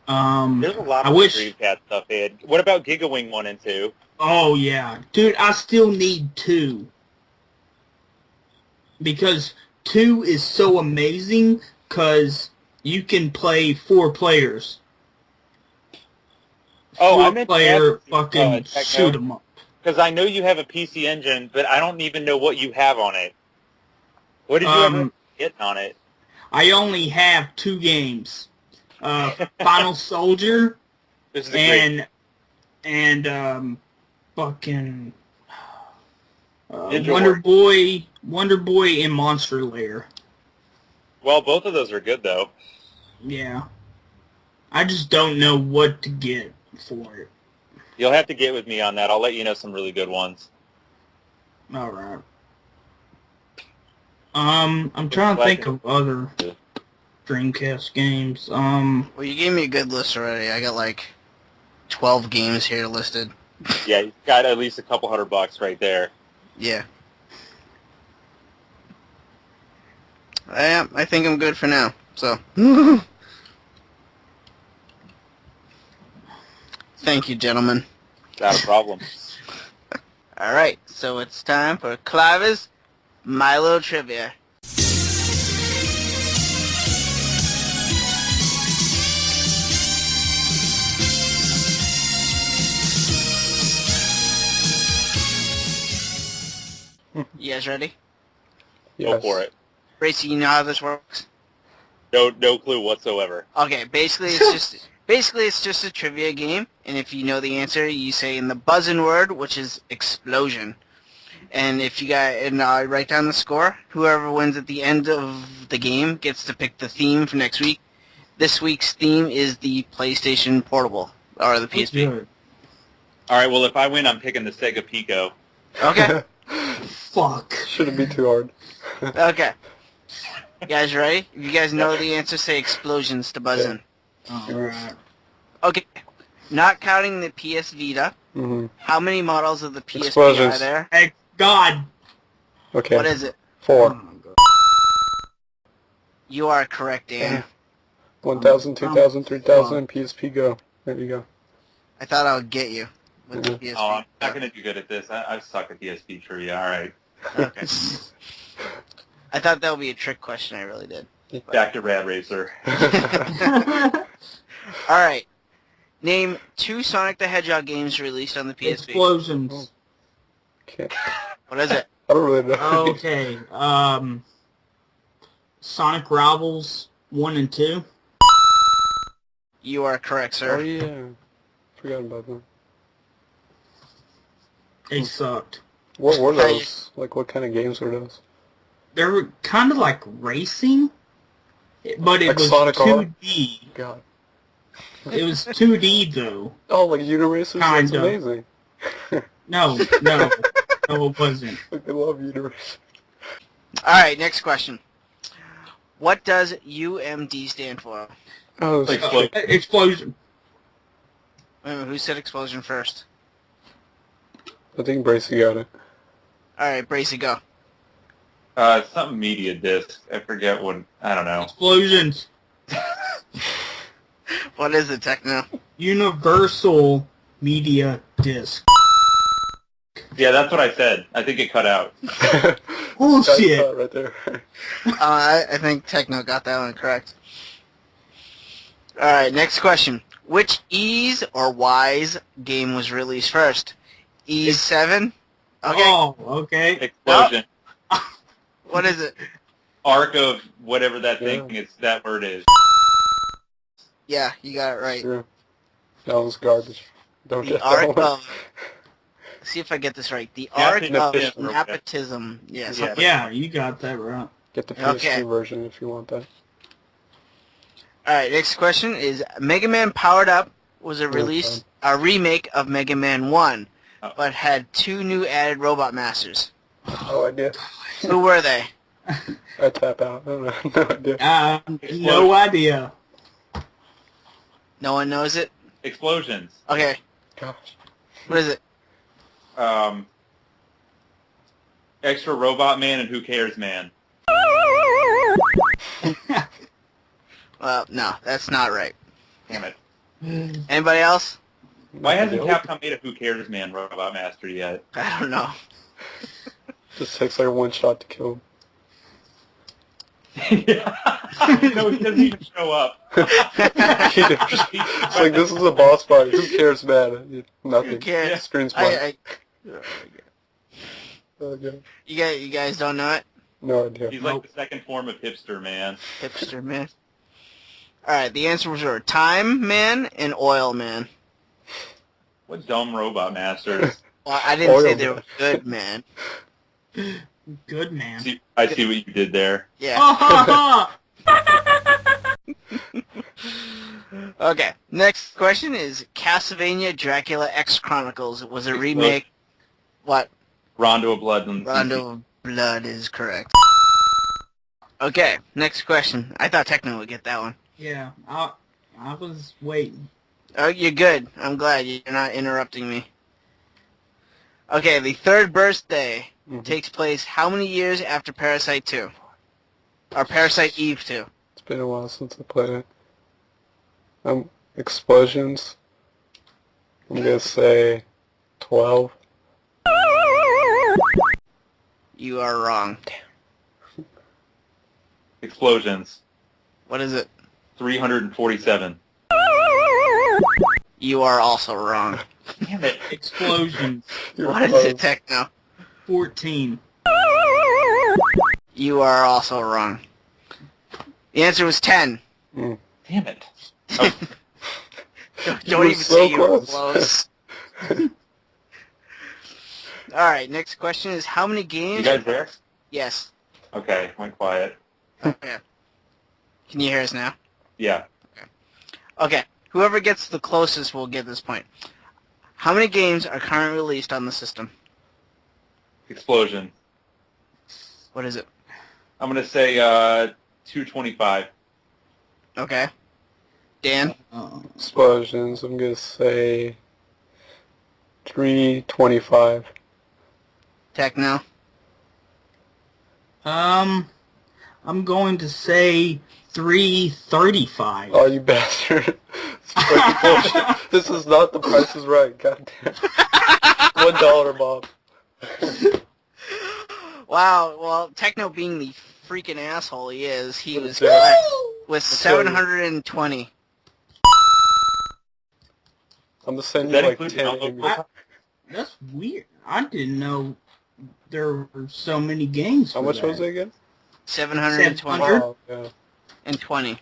There's a lot of Dreamcast stuff, Ed. What about Gigawing 1 and 2? Oh, yeah. Dude, I still need 2. Because 2 is so amazing, because you can play 4 players. Oh, I 4 meant player fucking shoot 'em up. Because I know you have a PC Engine, but I don't even know what you have on it. What did you ever get on it? I only have 2 games. Final Soldier This is and fucking Ninja Wonder Boy and Monster Lair. Well, both of those are good, though. Yeah. I just don't know what to get for it. You'll have to get with me on that. I'll let you know some really good ones. Alright. I'm trying to think of other Dreamcast games. Well, you gave me a good list already. I got 12 games here listed. Yeah, you got at least a couple $100 right there. Yeah. I think I'm good for now. So. Thank you, gentlemen. Not a problem. All right, so it's time for Clive's Milo Trivia. You guys ready? Yes. Go for it. Bracey, you know how this works? No clue whatsoever. Okay, basically it's just a trivia game, and if you know the answer, you say in the buzzing word, which is explosion. And if you got, and I write down the score. Whoever wins at the end of the game gets to pick the theme for next week. This week's theme is the PlayStation Portable, or the PSP. All right, well, if I win, I'm picking the Sega Pico. Okay. Fuck. Shouldn't be too hard. Okay. You guys ready? If you guys know the answer, say explosions to buzz in. Alright. Okay. Not counting the PS Vita, how many models of the PSP Explosions. are there? Hey, God. Okay. What is it? 4. You are correct, Dan. 1,000, 2,000, 3,000, PSP go. There you go. I thought I would get you. with the PSP. Oh, I'm not going to do good at this. I suck at PSP trivia. All right. Okay. I thought that would be a trick question. I really did. Back to Rad Racer. All right. Name 2 Sonic the Hedgehog games released on the PSP. Explosions. Can't. What is it? I don't really know. Okay. Sonic Rivals 1 and 2. You are correct, sir. Oh yeah, forgot about them. They sucked. What were those? Like, what kind of games were those? They were kind of like racing, but it Like was Sonic R? 2D. God. It was 2D though. Oh, like Uniracers? That's Kinda. amazing. No, it wasn't. Like, I love Uniracers. All right, next question. What does UMD stand for? Oh, Like, Explosion. Wait a minute, who said explosion first? I think Bracey got it. All right, Bracey, go. Something media disc. I forget what. I don't know. Explosions. What is it, Techno? Universal Media Disc. Yeah, that's what I said. I think it cut out. Bullshit. Got it right there. I think Techno got that one correct. All right, next question. Which E's or Y's game was released first? E7? Okay. Oh, okay. Explosion. What is it? Arc of whatever that thing is. That word is. Yeah, you got it right. Sure. That was garbage. Don't The get arc that one. of... See if I get this right. The arc of Nepotism. nepotism. Yes. Yeah. Yeah, you got that right. Get the PS2 Okay. version if you want that. All right, next question is Mega Man Powered Up was a remake of Mega Man 1, but had 2 new added Robot Masters. No idea. Who were they? I tap out. I don't know. No idea. No idea. No one knows it? Explosions. Okay, Gosh. what is it? Extra Robot Man and Who Cares Man. Well, no, that's not right. Damn it. Anybody else? Why hasn't Capcom made a Who Cares Man Robot Master yet? I don't know. Just takes like one shot to kill him. No, he doesn't even show up. It's like, this is a boss fight. Who cares, man? Nothing. Who cares? Screen's blank. You guys don't know it? No idea. He's like the second form of hipster man. Hipster man. Alright, the answers were Time Man and Oil Man. What dumb robot masters. Well, I didn't say Oil they Man. were good, man. Good man. I see what you did there. Yeah. Oh, Okay, next question is Castlevania Dracula X Chronicles was a remake. What? Rondo of Blood. And Rondo of Blood is correct. Okay, next question. I thought Techno would get that one. yeah, I was waiting. Oh, you're good. I'm glad you're not interrupting me. Okay, the third birthday takes place how many years after Parasite 2? Or Parasite Eve 2? It's been a while since I played it. Explosions. I'm gonna say 12. You are wrong. Explosions. What is it? 347. You are also wrong. Damn it. Explosions. What is it, Techno? 14. You are also wrong. The answer was 10. Damn it. Oh, Don't were even so say you were close. close. Alright, next question is how many games... you guys there? Yes. Okay, went quiet. Okay. Can you hear us now? Yeah. Okay. Whoever gets the closest will get this point. How many games are currently released on the system? Explosion. What is it? I'm going to say 225. Okay. Dan? Explosions. I'm gonna say 325. Techno? I'm I'm going to say $3.35. Oh, you bastard. It's fucking bullshit. This is not The Price is Right. Goddamn. $1, Bob. Wow, well, Techno being the freaking asshole he is, he was Yeah. correct with 720. I'm gonna send Does you that like include 10 download images. That's weird. I didn't know there were so many games How for much that. was it again? 720 Wow, yeah. and 20. Yeah,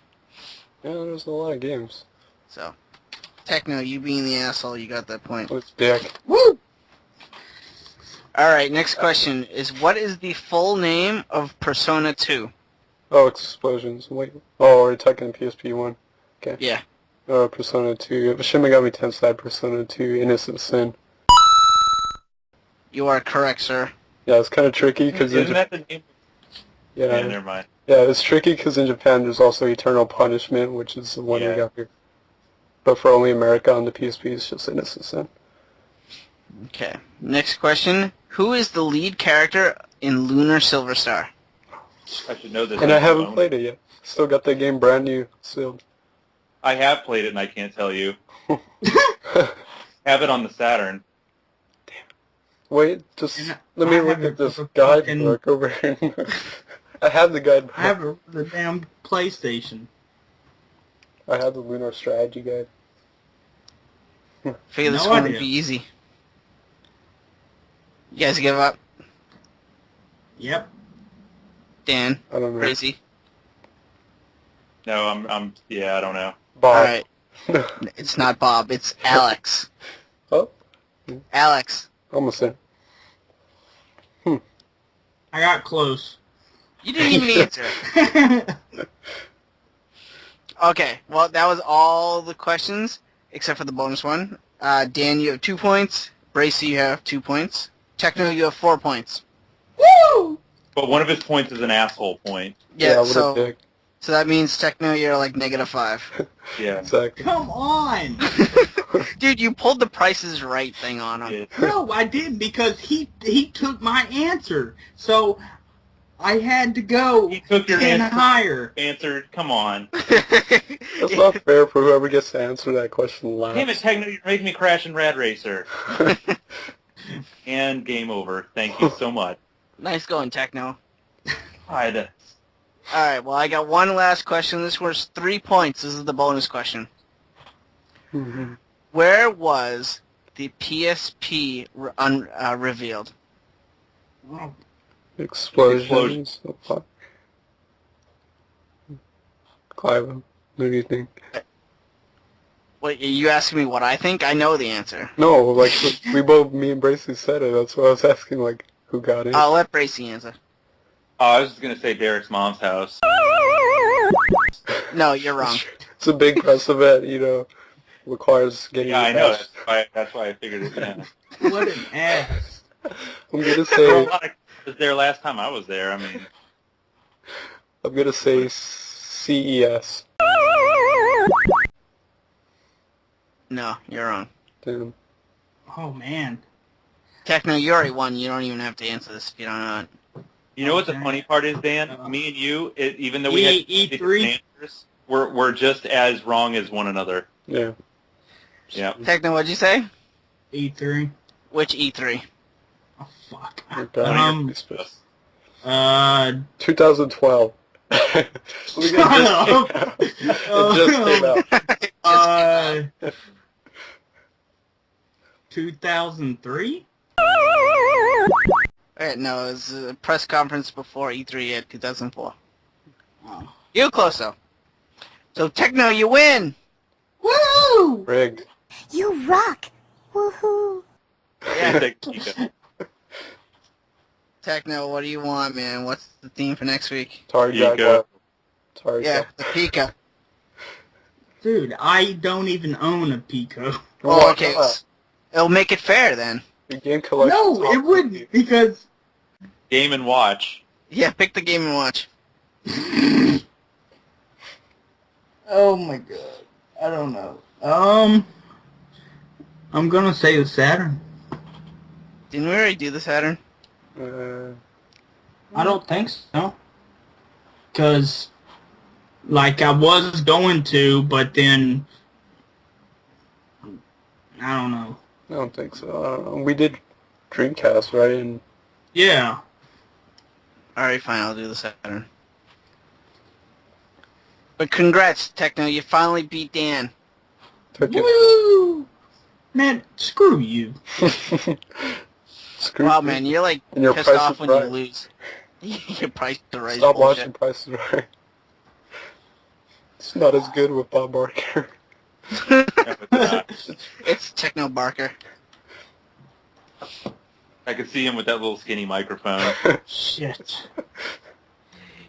there's a lot of games. So, Techno, you being the asshole, you got that point. It's dick. Woo! Alright, next question is, what is the full name of Persona 2? Oh, Explosions. Wait. Oh, we're talking PSP 1. Okay. Yeah. Persona 2. Shin Megami Tensei Persona 2 Innocent Sin. You are correct, sir. Yeah, it's kind of tricky because Isn't that the name? Yeah, yeah, never mind. yeah, it's tricky because in Japan there's also Eternal Punishment, which is the one we Yeah. got here. But for only America on the PSP, it's just Innocent Sin. Okay. Next question. Who is the lead character in Lunar Silver Star? I should know this. And I haven't played it yet. Still got the game brand new, sealed. I have played it and I can't tell you. Have it on the Saturn. Wait, just And let me I look have at a this fucking- guidebook over here. I have the guidebook. I have the damn PlayStation. I have the Lunar Strategy Guide. Figure this No one would idea. be easy. You guys give up? Yep. Dan? I don't know. Bracey? No, yeah, I don't know. Bob. Alright. It's not Bob, it's Alex. Oh, Alex. almost there. I got close. You didn't even answer. Okay, well, that was all the questions, except for the bonus one. Dan, you have 2 points. Bracey, you have 2 points. Techno, you have 4 points. Woo! But one of his points is an asshole point. Yeah, what a so dick. that means Techno, you're like -5. Yeah. Exactly. Come on! Dude, you pulled the Price is Right thing on him. Yeah. No, I didn't because he took my answer. So I had to go He took your 10 answer. higher. Answered. Come on. That's not fair for whoever gets to answer that question last. Damn it, Techno, you're making me crash in Rad Racer. And game over. Thank you so much. Nice going, Techno. God. Alright, well, I got one last question. This was 3 points. This is the bonus question. Mhm. Where was the PSP revealed? Explosions. Oh, fuck. Clive, what do you think? Wait, are you asking me what I think? I know the answer. No, like, me and Bracey said it. That's why I was asking, like, who got it. I'll let Bracey answer. Oh, I was just gonna say Derek's mom's house. No, you're wrong. It's a big press event, requires getting Yeah, I your know. cash. That's why I figured it. Yeah. What an ass. I'm gonna Well, say, I was there last time I was there. I mean, CES. No, you're wrong. Damn. Oh, man. Techno, you already won. You don't even have to answer this if you don't know it. you know what the Okay. funny part is, Dan? Me and you, even though we had E3? different answers, we're just as wrong as one another. Yeah. Yeah. Techno, what'd you say? E3. Which E3? Oh, fuck. Okay. 2012. It Shut up. just came out. 2003? Alright, no, it was a press conference before E3 at 2004. Oh. You were close, though. So, Techno, you win! Woo! Rigged. You rock! Woohoo! Yeah, Techno. Techno, what do you want, man? What's the theme for next week? Atari Pico. Jaguar. Atari Yeah, Jaguar. the Pika. Dude, I don't even own a Pico. Oh, okay. It'll make it fair, then. Your game collection. No, it wouldn't, because... Game and watch. Yeah, pick the game and watch. Oh my god. I don't know. I'm gonna say the Saturn. Didn't we already do the Saturn? I don't think so. because, like, I was going to, but then, I don't know. I don't think so. I don't know. We did Dreamcast, right? And Yeah. Alright, fine, I'll do the Saturn. But congrats, Techno, you finally beat Dan. took it. Woo! Man, screw you. Screw Wow, you. man, you're like And your pissed Price off is when Right. you lose. Your Price is Right. Stop bullshit. watching Price is Right. It's not as good with Bob Barker. It's Techno Barker. I could see him with that little skinny microphone. Shit.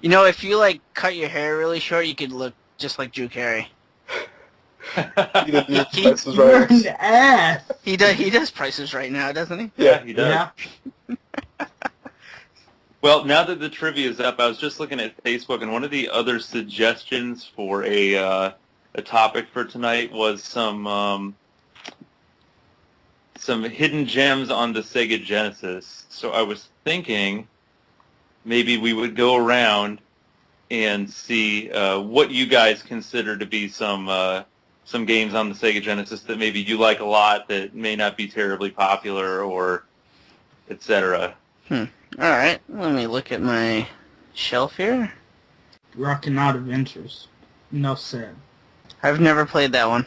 You know, if you like cut your hair really short, you could look just like Drew Carey. He did the He- Price is You're Right. an ass. He does prices right now, doesn't he? Yeah, he does. Yeah. Well, now that the trivia is up, I was just looking at Facebook, and one of the other suggestions for a topic for tonight was some hidden gems on the Sega Genesis. So I was thinking maybe we would go around and see what you guys consider to be some games on the Sega Genesis that maybe you like a lot that may not be terribly popular, or etc. Alright, let me look at my shelf here. Rockin' Out Adventures. Enough said. I've never played that one.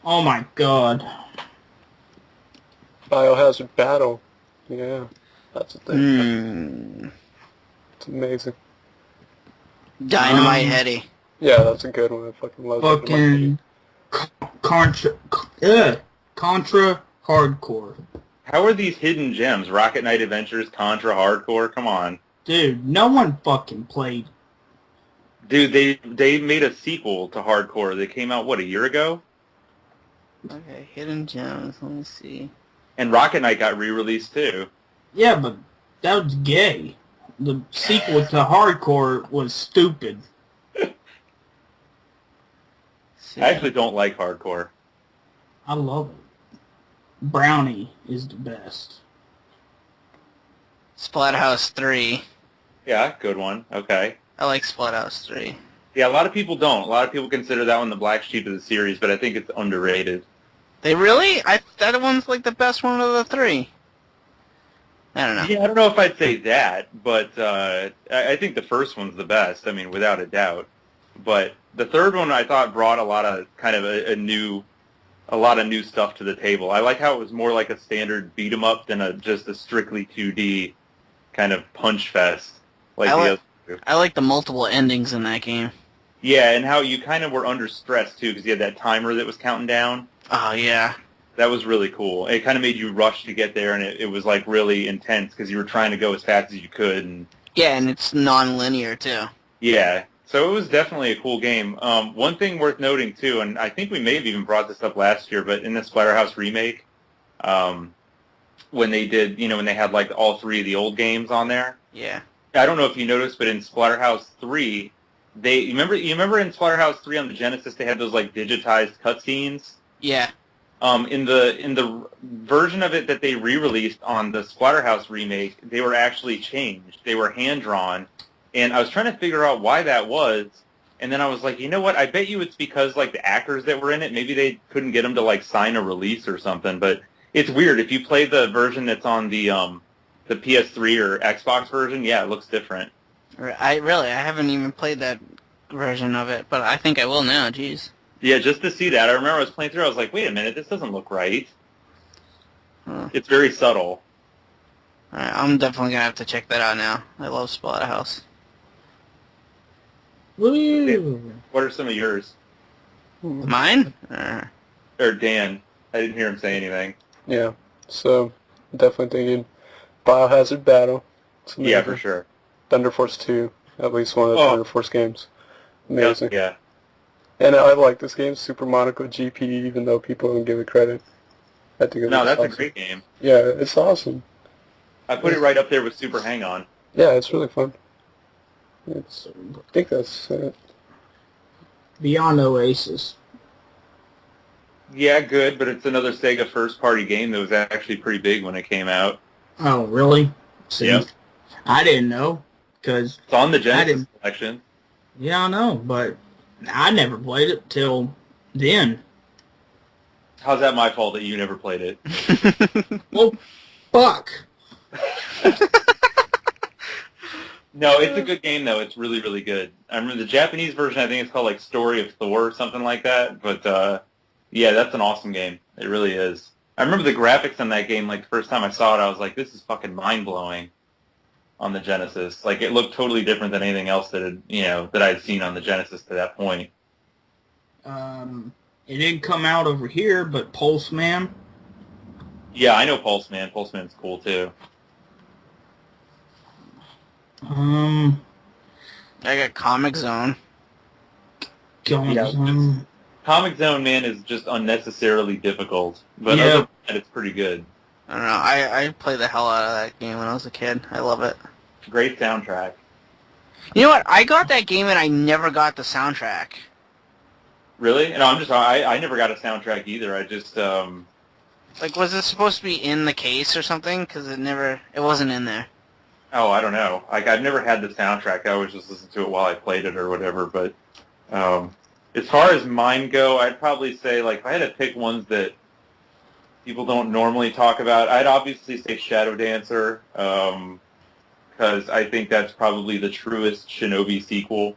Oh my god. Biohazard Battle. Yeah, that's a thing. Hmm. It's amazing. Dynamite Heady. Yeah, that's a good one. I fucking love it. Fucking Contra Hardcore. How are these hidden gems? Rocket Knight Adventures, Contra, Hardcore? Come on. Dude, no one fucking played. Dude, they made a sequel to Hardcore. They came out, what, a year ago? Okay, Hidden Gems, let me see. And Rocket Knight got re-released too. Yeah, but that was gay. The sequel to Hardcore was stupid. See. I actually don't like Hardcore. I love it. Brownie is the best. Splathouse 3. Yeah, good one. Okay. I like Splathouse 3. Yeah, a lot of people don't. A lot of people consider that one the black sheep of the series, but I think it's underrated. They really? That one's like the best one of the three. I don't know. Yeah, I don't know if I'd say that, but I think the first one's the best. I mean, without a doubt. But the third one I thought brought a lot of kind of a lot of new stuff to the table. I like how it was more like a standard beat 'em up than just a strictly 2D kind of punch fest like the other two. I like the multiple endings in that game. Yeah, and how you kind of were under stress too because you had that timer that was counting down. Oh yeah. That was really cool. It kind of made you rush to get there, and it was like really intense because you were trying to go as fast as you could. And Yeah, and it's non-linear too. yeah, so it was definitely a cool game. One thing worth noting too, and I think we may have even brought this up last year, but in the Splatterhouse remake, when they did, when they had like all three of the old games on there. Yeah. I don't know if you noticed, but in Splatterhouse 3, you remember in Splatterhouse 3 on the Genesis they had those like digitized cutscenes. Yeah. In the version of it that they re-released on the Splatterhouse remake, they were actually changed. They were hand-drawn, and I was trying to figure out why that was, and then I was like, you know what, I bet you it's because, like, the actors that were in it, maybe they couldn't get them to, like, sign a release or something, but it's weird. If you play the version that's on the PS3 or Xbox version, yeah, it looks different. I haven't even played that version of it, but I think I will now, jeez. Yeah, just to see that. I remember I was playing through, I was like, wait a minute, this doesn't look right. Huh. It's very subtle. Alright, I'm definitely gonna have to check that out now. I love Splatterhouse. Woo! What are some of yours? Mine? Or Dan. I didn't hear him say anything. Yeah, so definitely thinking Biohazard Battle. It's Yeah, amazing. for sure. Thunder Force 2, at least one of the Oh. Thunder Force games. Amazing. Yeah. And I like this game, Super Monaco GP, even though people don't give it credit. I think it's No, that's awesome. a great game. Yeah, it's awesome. I put it right up there with Super Hang-On. Yeah, it's really fun. I think that's it. Beyond Oasis. Yeah, good, but it's another Sega first-party game that was actually pretty big when it came out. Oh, really? See, Yep. I didn't know, because It's on the I Genesis didn't- collection. Yeah, I know, but I never played it till then. How's that my fault that you never played it? Well, fuck. No, it's a good game though. It's really, really good. I remember the Japanese version. I think it's called like Story of Thor or something like that. But yeah, that's an awesome game. It really is. I remember the graphics on that game. Like the first time I saw it, I was like, "This is fucking mind blowing." On the Genesis, like it looked totally different than anything else that that I'd seen on the Genesis to that point. It didn't come out over here, but Pulse Man. Yeah, I know Pulse Man. Pulse Man's cool too. I got Comic Zone. Comic Zone, man, is just unnecessarily difficult, but Yeah. other than that, it's pretty good. I don't know. I played the hell out of that game when I was a kid. I love it. Great soundtrack. You know what? I got that game and I never got the soundtrack. Really? No, I never got a soundtrack either. I just Like, was it supposed to be in the case or something? Because it wasn't in there. Oh, I don't know. Like I've never had the soundtrack. I always just listened to it while I played it or whatever. But as far as mine go, I'd probably say like if I had to pick ones that people don't normally talk about, I'd obviously say Shadow Dancer because I think that's probably the truest Shinobi sequel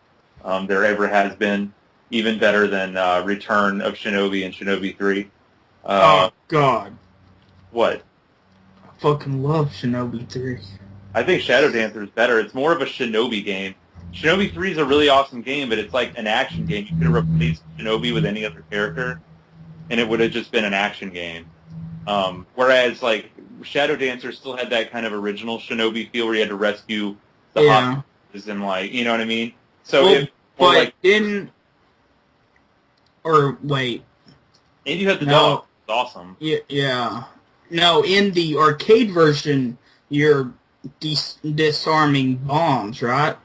there ever has been. Even better than Return of Shinobi and Shinobi 3. Oh, God. What? I fucking love Shinobi 3. I think Shadow Dancer is better. It's more of a Shinobi game. Shinobi 3 is a really awesome game, but it's like an action game. You could have replaced Shinobi with any other character, and it would have just been an action game. Whereas, like, Shadow Dancer still had that kind of original Shinobi feel where you had to rescue the hostages and, like, you know what I mean? So, Well, but like, wait. and you had the dog. It's awesome. Yeah. No, in the arcade version, you're disarming bombs, right?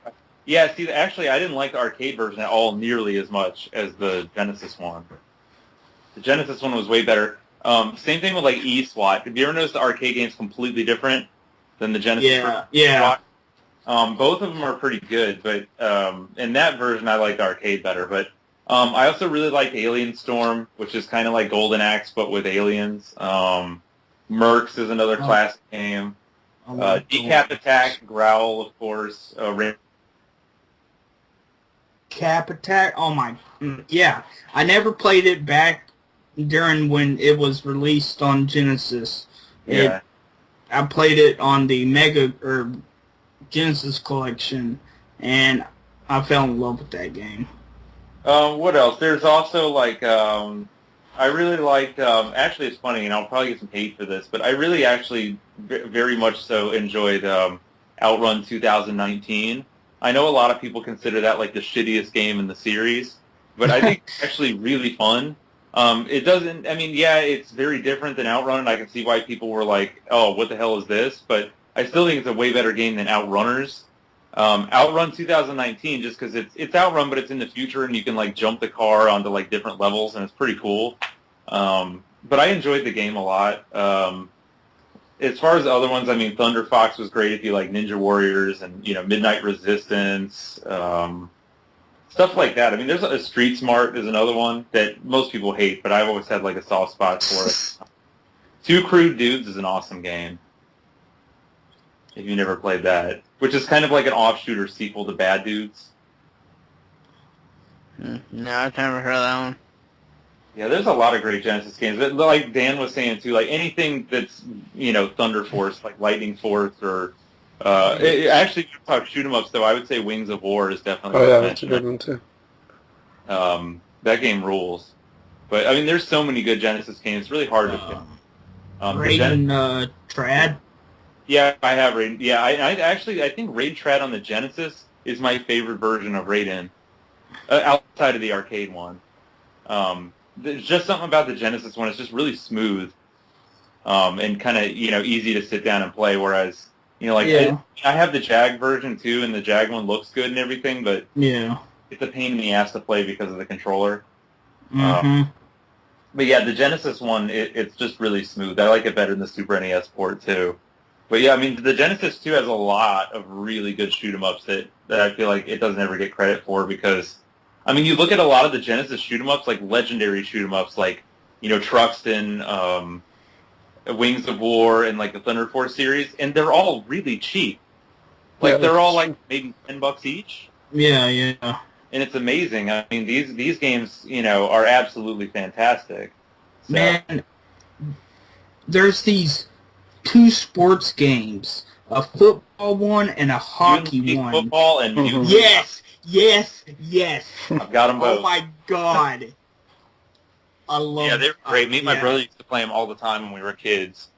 Yeah, see, actually, I didn't like the arcade version at all nearly as much as the Genesis one. The Genesis one was way better. Same thing with, like, E-SWAT. Have you ever noticed the arcade game's completely different than the Genesis version? Yeah. Both of them are pretty good, but in that version, I like the arcade better. But I also really like Alien Storm, which is kind of like Golden Axe, but with aliens. Mercs is another classic game. Decap Attack, Growl, of course. Cap Attack. Oh my. Yeah. I never played it back during when it was released on Genesis. Yeah. I played it on the Mega or Genesis collection, and I fell in love with that game. What else? There's also like I really liked. Actually, it's funny, and I'll probably get some hate for this, but I really actually very much so enjoyed Outrun 2019. I know a lot of people consider that like the shittiest game in the series, but I think it's actually really fun. It doesn't. I mean, yeah, it's very different than Outrun, and I can see why people were like, "Oh, what the hell is this?" But I still think it's a way better game than Outrunners. Outrun 2019, just because it's Outrun, but it's in the future, and you can like jump the car onto like different levels, and it's pretty cool. But I enjoyed the game a lot. As far as the other ones, I mean, Thunder Fox was great if you like Ninja Warriors and Midnight Resistance, stuff like that. I mean, there's a Street Smart is another one that most people hate, but I've always had like a soft spot for it. Two Crude Dudes is an awesome game. If you never played that, which is kind of like an offshoot or sequel to Bad Dudes. No, I've never heard of that one. Yeah, there's a lot of great Genesis games. But like Dan was saying too, like anything that's Thunder Force, like Lightning Force, or actually talk shoot 'em ups though. I would say Wings of War is definitely. Oh yeah, that's a good one too. That game rules. But I mean, there's so many good Genesis games. It's really hard to pick. Raiden Trad. Yeah, I have Raiden. Yeah, I think Raid Trad on the Genesis is my favorite version of Raiden, outside of the arcade one. There's just something about the Genesis one. It's just really smooth, and kind of easy to sit down and play. Whereas I have the Jag version too, and the Jag one looks good and everything, but it's a pain in the ass to play because of the controller. But yeah, the Genesis one, it's just really smooth. I like it better than the Super NES port too. But yeah, I mean, the Genesis 2 has a lot of really good shoot-'em-ups that I feel like it doesn't ever get credit for because, I mean, you look at a lot of the Genesis shoot-'em-ups, like legendary shoot-'em-ups, like, Truxton, Wings of War, and like the Thunder Force series, and they're all really cheap. Like, they're all like maybe $10 each. Yeah, yeah. And it's amazing. I mean, these games, are absolutely fantastic. So. Man, there's these 2 sports games, a football one and a hockey one. Football and Yes. I've got them both. Oh my god. I love. Yeah, they're great. Me and my brother used to play them all the time when we were kids.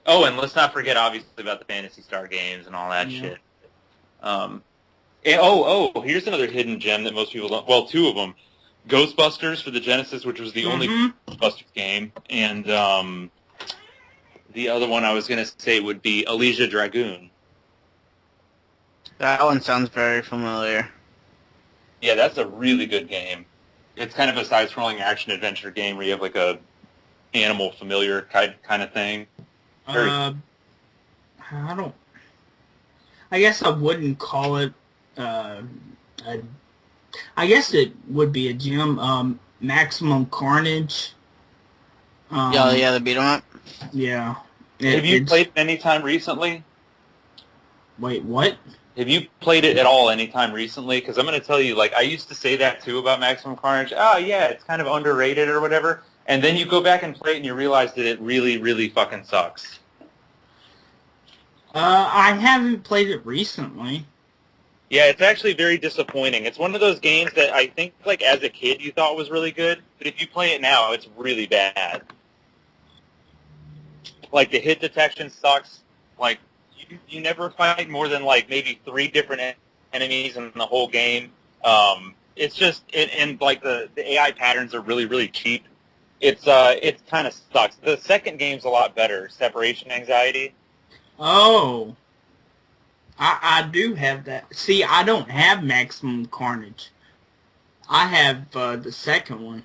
Oh, and let's not forget, obviously, about the Phantasy Star games and all that shit. And, here's another hidden gem that most people don't. Well, 2 of them. Ghostbusters for the Genesis, which was the only Ghostbusters game, and the other one I was going to say would be Elysia Dragoon. That one sounds very familiar. Yeah, that's a really good game. It's kind of a side-scrolling action-adventure game where you have like a animal familiar kind of thing. I guess I wouldn't call it. I guess it would be a gem. Maximum Carnage. The beat 'em up. Yeah. Have you played it anytime recently? Wait, what? Have you played it at all anytime recently? Because I'm going to tell you, like, I used to say that too about Maximum Carnage. Oh, yeah, it's kind of underrated or whatever. And then you go back and play it and you realize that it really, really fucking sucks. I haven't played it recently. Yeah, it's actually very disappointing. It's one of those games that I think, like, as a kid you thought was really good, but if you play it now, it's really bad. Like, the hit detection sucks. Like, you never fight more than, like, maybe 3 different enemies in the whole game. It's just, and like, the AI patterns are really, really cheap. It's kind of sucks. The second game's a lot better, Separation Anxiety. Oh. I do have that. See, I don't have Maximum Carnage. I have the second one.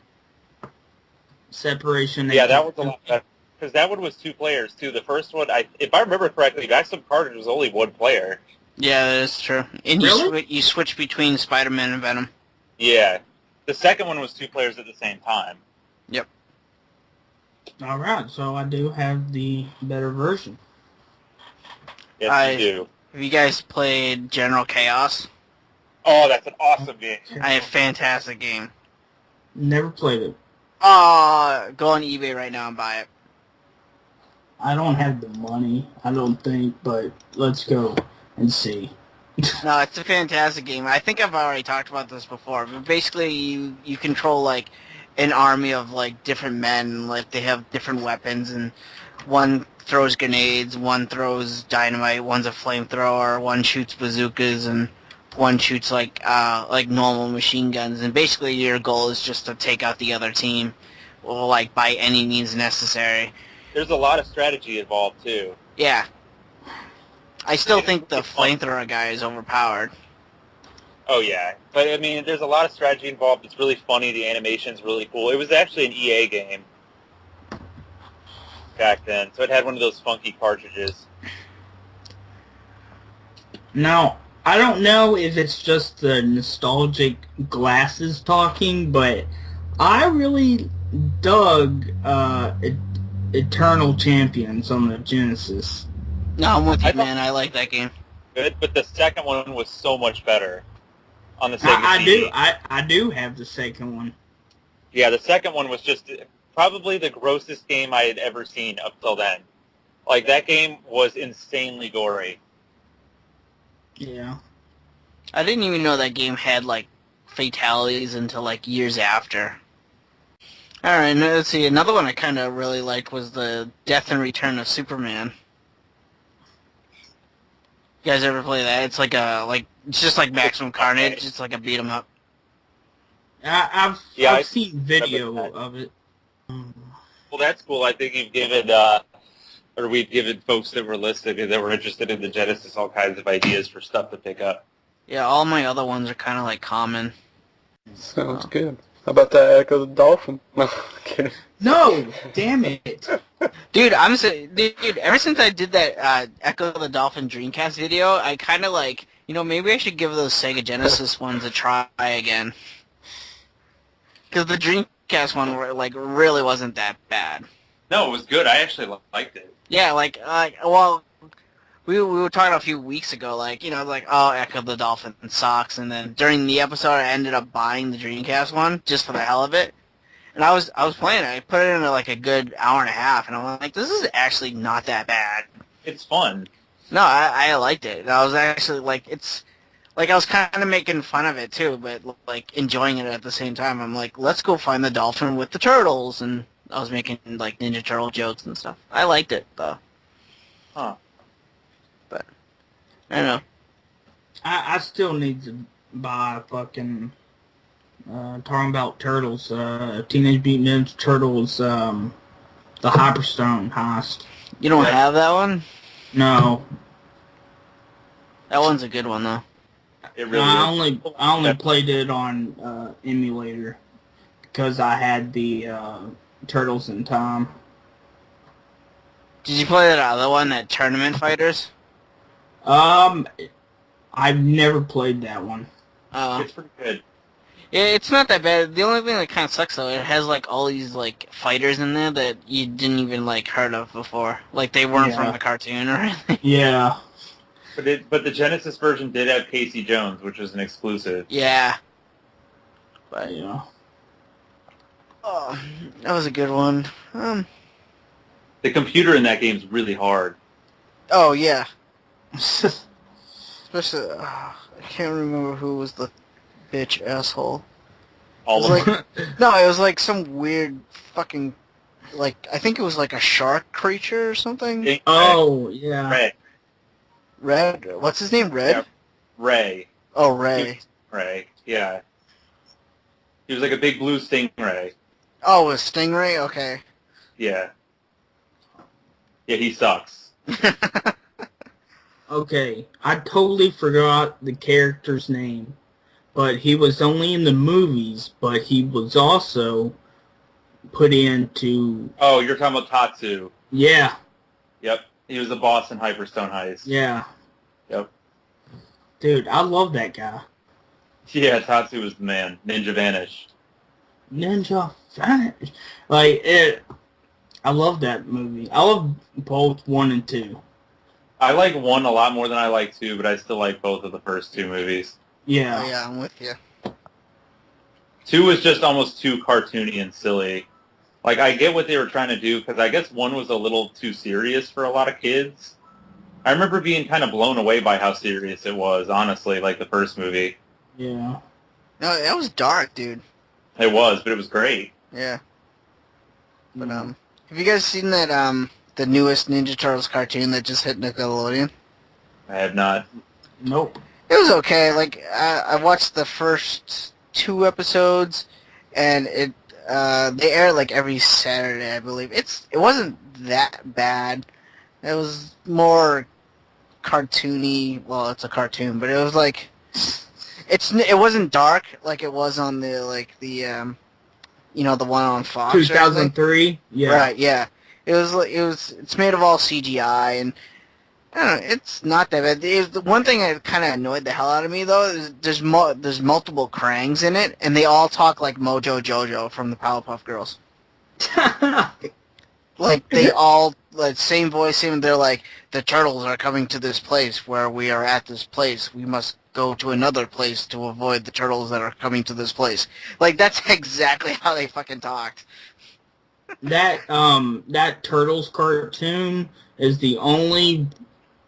Separation. Yeah, that was a lot better. Because that one was 2 players, too. The first one, if I remember correctly, Maximum Carnage was only 1 player. Yeah, that is true. And really? you switch between Spider-Man and Venom. Yeah. The second one was 2 players at the same time. Yep. Alright, so I do have the better version. Yes, you do. Have you guys played General Chaos? Oh, that's an awesome game. A fantastic game. Never played it. Go on eBay right now and buy it. I don't have the money, I don't think, but let's go and see. No, it's a fantastic game. I think I've already talked about this before, but basically you control, like, an army of, like, different men. Like, they have different weapons, and one throws grenades, one throws dynamite, one's a flamethrower, one shoots bazookas, and one shoots, like normal machine guns. And basically your goal is just to take out the other team, or, like, by any means necessary. There's a lot of strategy involved, too. Yeah. I still think the flamethrower guy is overpowered. Oh, yeah. But, I mean, there's a lot of strategy involved. It's really funny. The animation's really cool. It was actually an EA game back then, so it had one of those funky cartridges. Now, I don't know if it's just the nostalgic glasses talking, but I really dug Eternal Champions on the Genesis. No, I'm with you, man. I like that game. Good, but the second one was so much better on the Sega CD. I do have the second one. Yeah, the second one was just probably the grossest game I had ever seen up till then. Like, that game was insanely gory. Yeah. I didn't even know that game had, like, fatalities until, like, years after. Alright, let's see. Another one I kind of really liked was the Death and Return of Superman. You guys ever play that? It's like it's just like Maximum Carnage. It's like a beat 'em up. I've seen video of it. Well, that's cool. I think you've given, or we've given folks that were listening that were interested in the Genesis all kinds of ideas for stuff to pick up. Yeah, all my other ones are kind of like common. Sounds good. How about that Echo the Dolphin? No, I'm kidding. No, damn it. Dude, dude, ever since I did that Echo the Dolphin Dreamcast video, I kind of like, maybe I should give those Sega Genesis ones a try again. Because the Dreamcast one, really wasn't that bad. No, it was good. I actually liked it. Yeah, well, we were talking a few weeks ago, oh, Echo the Dolphin sucks, and then during the episode, I ended up buying the Dreamcast one just for the hell of it. And I was playing it. I put it in a good hour and a half, and I'm like, this is actually not that bad. It's fun. No, I liked it. I was actually I was kind of making fun of it too, but enjoying it at the same time. I'm like, let's go find the dolphin with the turtles, and I was making Ninja Turtle jokes and stuff. I liked it though. Huh. But I don't know. I still need to buy fucking talking about turtles, Teenage Mutant Ninja Turtles, the Hyperstone heist. You don't have that one? No. That one's a good one though. It really I only played it on emulator because I had the Turtles in Time. Did you play that other one, that Tournament Fighters? I've never played that one. It's pretty good. Yeah, it's not that bad. The only thing that kind of sucks though, it has all these fighters in there that you didn't even heard of before. They weren't from the cartoon or anything. Yeah. But the Genesis version did have Casey Jones, which was an exclusive. Yeah. But yeah. Oh, that was a good one. The computer in that game is really hard. Oh yeah. Especially, I can't remember who was the bitch asshole. All of them. No, it was some weird fucking, I think it was a shark creature or something. Oh, yeah. Red? What's his name? Red? Yeah. Ray. Oh, Ray. Ray, yeah. He was like a big blue stingray. Oh, a stingray? Okay. Yeah. Yeah, he sucks. Okay, I totally forgot the character's name, but he was only in the movies, but he was also put into... Oh, you're talking about Tatsu. Yeah. Yep. He was the boss in Hyperstone Heist. Yeah. Yep. Dude, I love that guy. Yeah, Tatsu was the man. Ninja Vanish. Ninja Vanish. I love that movie. I love both 1 and 2. I like 1 a lot more than I like 2, but I still like both of the first 2 movies. Yeah. Oh, yeah, I'm with you. 2 was just almost too cartoony and silly. I get what they were trying to do, because I guess 1 was a little too serious for a lot of kids. I remember being kind of blown away by how serious it was, honestly, the first movie. Yeah. No, that was dark, dude. It was, but it was great. Yeah. But, have you guys seen that, the newest Ninja Turtles cartoon that just hit Nickelodeon? I have not. Nope. It was okay. I watched the first 2 episodes, and they air every Saturday, I believe. It wasn't that bad. It was more cartoony. Well, it's a cartoon, but it was it wasn't dark like it was on the the one on Fox. 2003. Yeah. Right. Yeah. It's made of all CGI, and I don't know, it's not that bad. The one thing that kind of annoyed the hell out of me though is there's multiple Krangs in it, and they all talk like Mojo Jojo from the Powerpuff Girls. They all same voice, and they're the turtles are coming to this place where we are at this place. We must go to another place to avoid the turtles that are coming to this place. That's exactly how they fucking talked. That Turtles cartoon is the only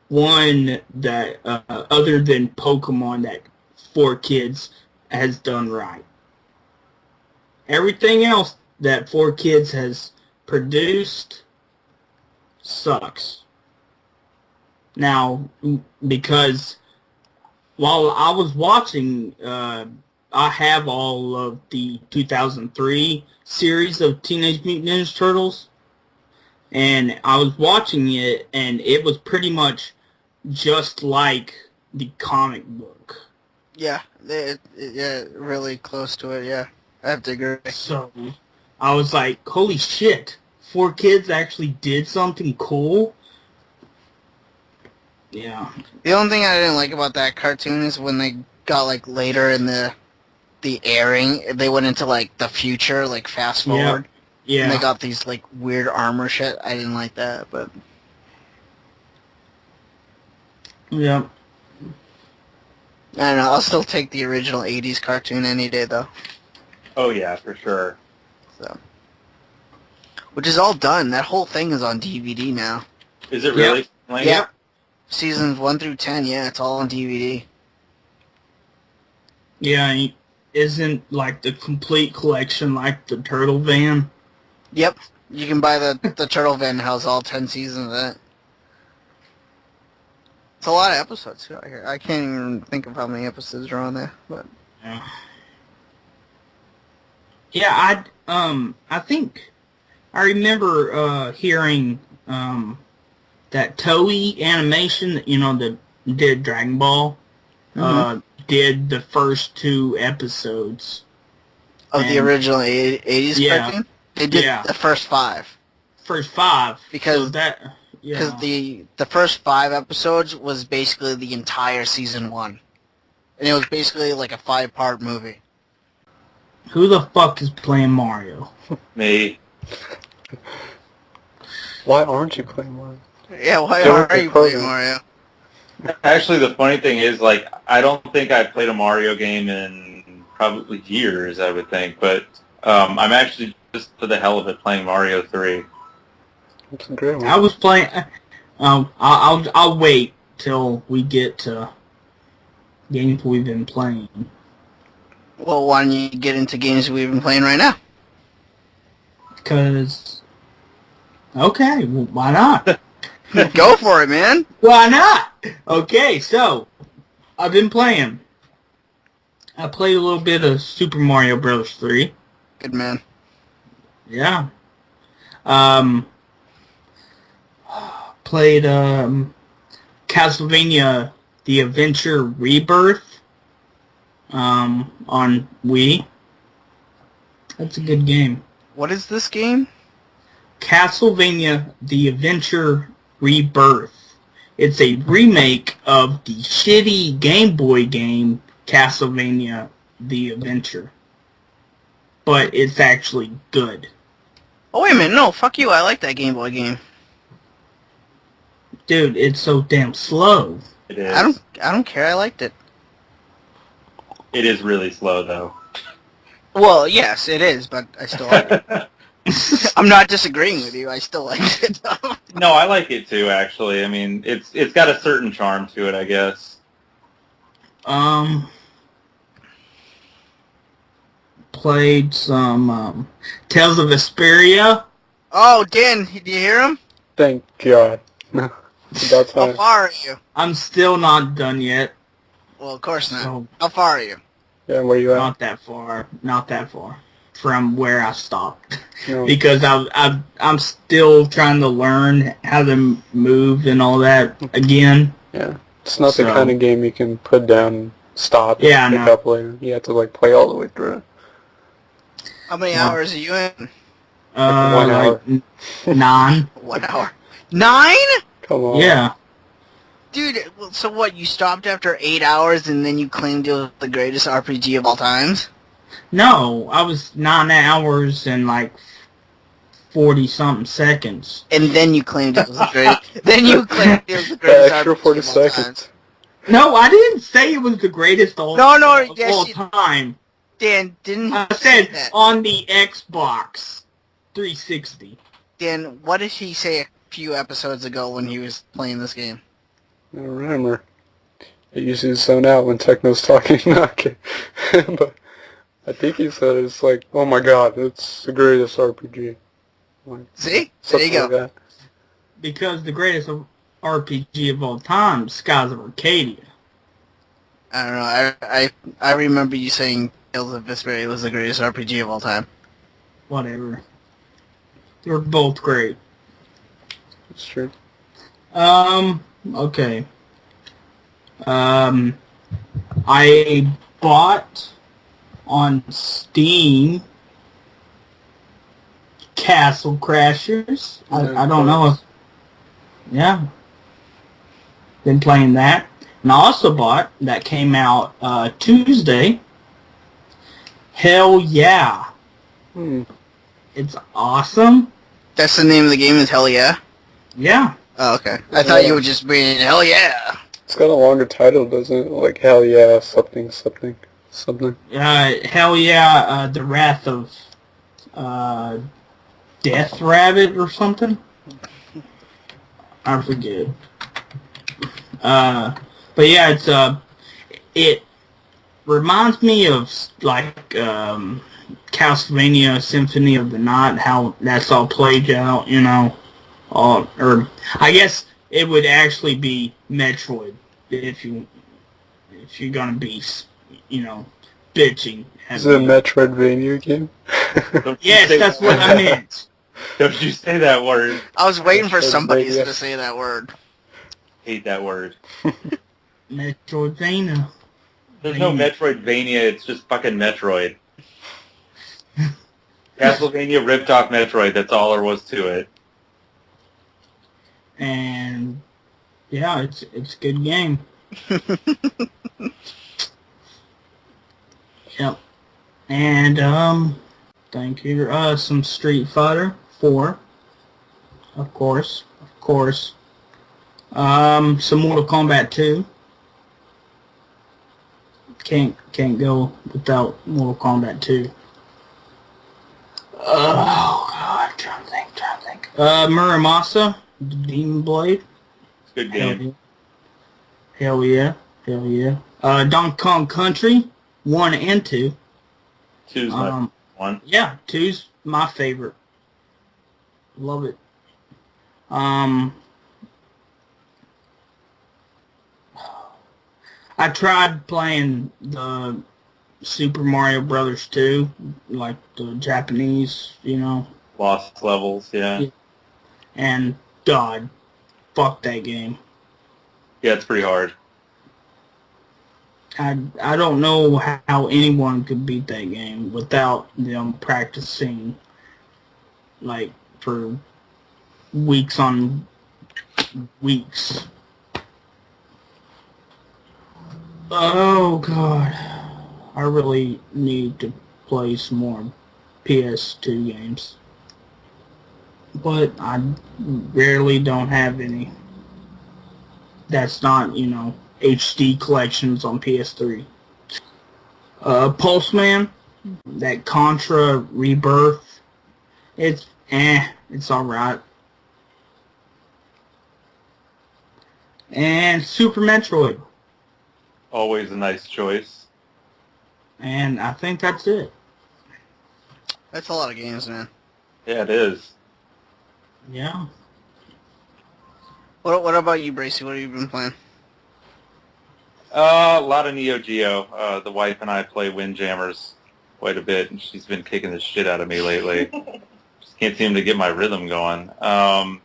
one that, other than Pokemon, that 4Kids has done right. Everything else that 4Kids has produced sucks. Now, because while I was watching, I have all of the 2003 series of Teenage Mutant Ninja Turtles, and I was watching it, and it was pretty much just like the comic book. Yeah, really close to it, yeah. I have to agree. So, I was like, holy shit, 4Kids actually did something cool. Yeah. The only thing I didn't like about that cartoon is when they got like later in the airing, they went into like the future, like fast forward. Yeah. And they got these like weird armor shit. I didn't like that, but Yeah. I don't know. I'll still take the original '80s cartoon any day, though. Oh yeah, for sure. So, which is all done. That whole thing is on DVD now. Is it really? Yep. Like, Yep. Seasons 1 through 10. Yeah, it's all on DVD. Yeah, isn't like the complete collection like the Turtle Van? Yep. You can buy the Turtle Van that has all 10 seasons of that. It's a lot of episodes too. I can't even think of how many episodes are on there, but Yeah, I think I remember hearing that Toei Animation, that did Dragon Ball, did the first 2 episodes of the original '80s cartoon. They did the first 5. First 5 Because so that. Because the first 5 episodes was basically the entire season 1. And it was basically like a 5-part movie. Who the fuck is playing Mario? Me. Why aren't you playing Mario? Yeah, why Don't are you propose playing it. Mario? Actually, the funny thing is, like, I don't think I've played a Mario game in probably years, I would think, but I'm actually just for the hell of it playing Mario 3. It's a great one. I was playing. I'll wait till we get to games we've been playing. Well, why don't you get into games we've been playing right now? Because, okay, well, why not? Go for it, man. Why not? Okay, so I've been playing. I played a little bit of Super Mario Bros. 3. Good man. Yeah. Played Castlevania The Adventure Rebirth on Wii. That's a good game. What is this game? Castlevania The Adventure Rebirth. It's a remake of the shitty Game Boy game Castlevania The Adventure. But it's actually good. Oh, wait a minute. No, fuck you. I like that Game Boy game. Dude, it's so damn slow. It is. I don't care. I liked it. It is really slow, though. Well, yes, it is, but I still like it. I'm not disagreeing with you. I still like it. No, I like it too, actually. I mean, it's got a certain charm to it, I guess. Played some Tales of Vesperia. Oh, Dan, did you hear him? Thank God. That's How fine. far are you? I'm still not done yet. Well, of course not. So, How far are you? Yeah, where you at? not that far. Not that far from where I stopped. No. Because I'm still trying to learn how to move and all that again. Yeah. It's not the So- kind of game you can put down and stop Yeah, and pick no. up later. You have to, like, play all the way through it. How many Wow. hours are you in? 1 hour. Like 9. 1 hour. 9? Come on. Yeah. Dude, so what, you stopped after 8 hours and then you claimed it was the greatest RPG of all times? No, I was 9 hours and like 40-something seconds. And then you claimed it was the greatest. Then you claimed it was the The greatest extra RPG 40 of all time. seconds. No, I didn't say it was the greatest of No, yes, all you- time. Dan, didn't I he say said that? on the Xbox 360. Dan, what did he say a few episodes ago when he was playing this game? I don't remember. I usually zone out when Techno's talking. No, okay. But I think he said it's like, oh my god, it's the greatest RPG. Like, See? There you something go. like that. Because the greatest RPG of all time, Skies of Arcadia. I don't know. I remember you saying Tales of Vesperia was the greatest RPG of all time. Whatever. They're both great. It's true. Okay. I bought on Steam Castle Crashers. I don't know if... Yeah. Been playing that. And I also bought, that came out Tuesday, Hell Yeah. It's awesome. That's the name of the game, is Hell Yeah? Yeah. Oh, okay. I thought you were just being Hell Yeah. It's got a longer title, doesn't it? Like Hell Yeah, something. Hell Yeah, The Wrath of Death Rabbit or something. I forget. But yeah, it reminds me of like Castlevania Symphony of the Night, how that's all played out, you know. Or I guess it would actually be Metroid if you're gonna be, you know, bitching. Is it a Metroidvania game? Yes, that's what I meant. Don't you say that word. I was waiting for somebody to say that word. Hate that word. Metroidvania. There's no Metroidvania, it's just fucking Metroid. Castlevania ripped off Metroid, that's all there was to it. And yeah, it's a good game. Yep. And thank you. Some Street Fighter 4. Of course. Some Mortal Kombat 2. Can't go without Mortal Kombat 2. Oh god, trying to think. Muramasa, Demon Blade. It's a good game. Hell yeah. Donkey Kong Country 1 and 2. 2's my one. Yeah, 2's my favorite. Love it. I tried playing the Super Mario Brothers 2, like the Japanese, you know. Lost levels, yeah. And God, fuck that game. Yeah, it's pretty hard. I don't know how anyone could beat that game without them practicing, like, for weeks on weeks. Oh god, I really need to play some more PS2 games, but I rarely don't have any. That's not, you know, HD collections on PS3. Pulseman, that Contra Rebirth, it's alright. And Super Metroid. Always a nice choice. And I think that's it. That's a lot of games, man. Yeah, it is. Yeah. What about you, Bracey? What have you been playing? A lot of Neo Geo. The wife and I play Windjammers quite a bit, and she's been kicking the shit out of me lately. Just can't seem to get my rhythm going. And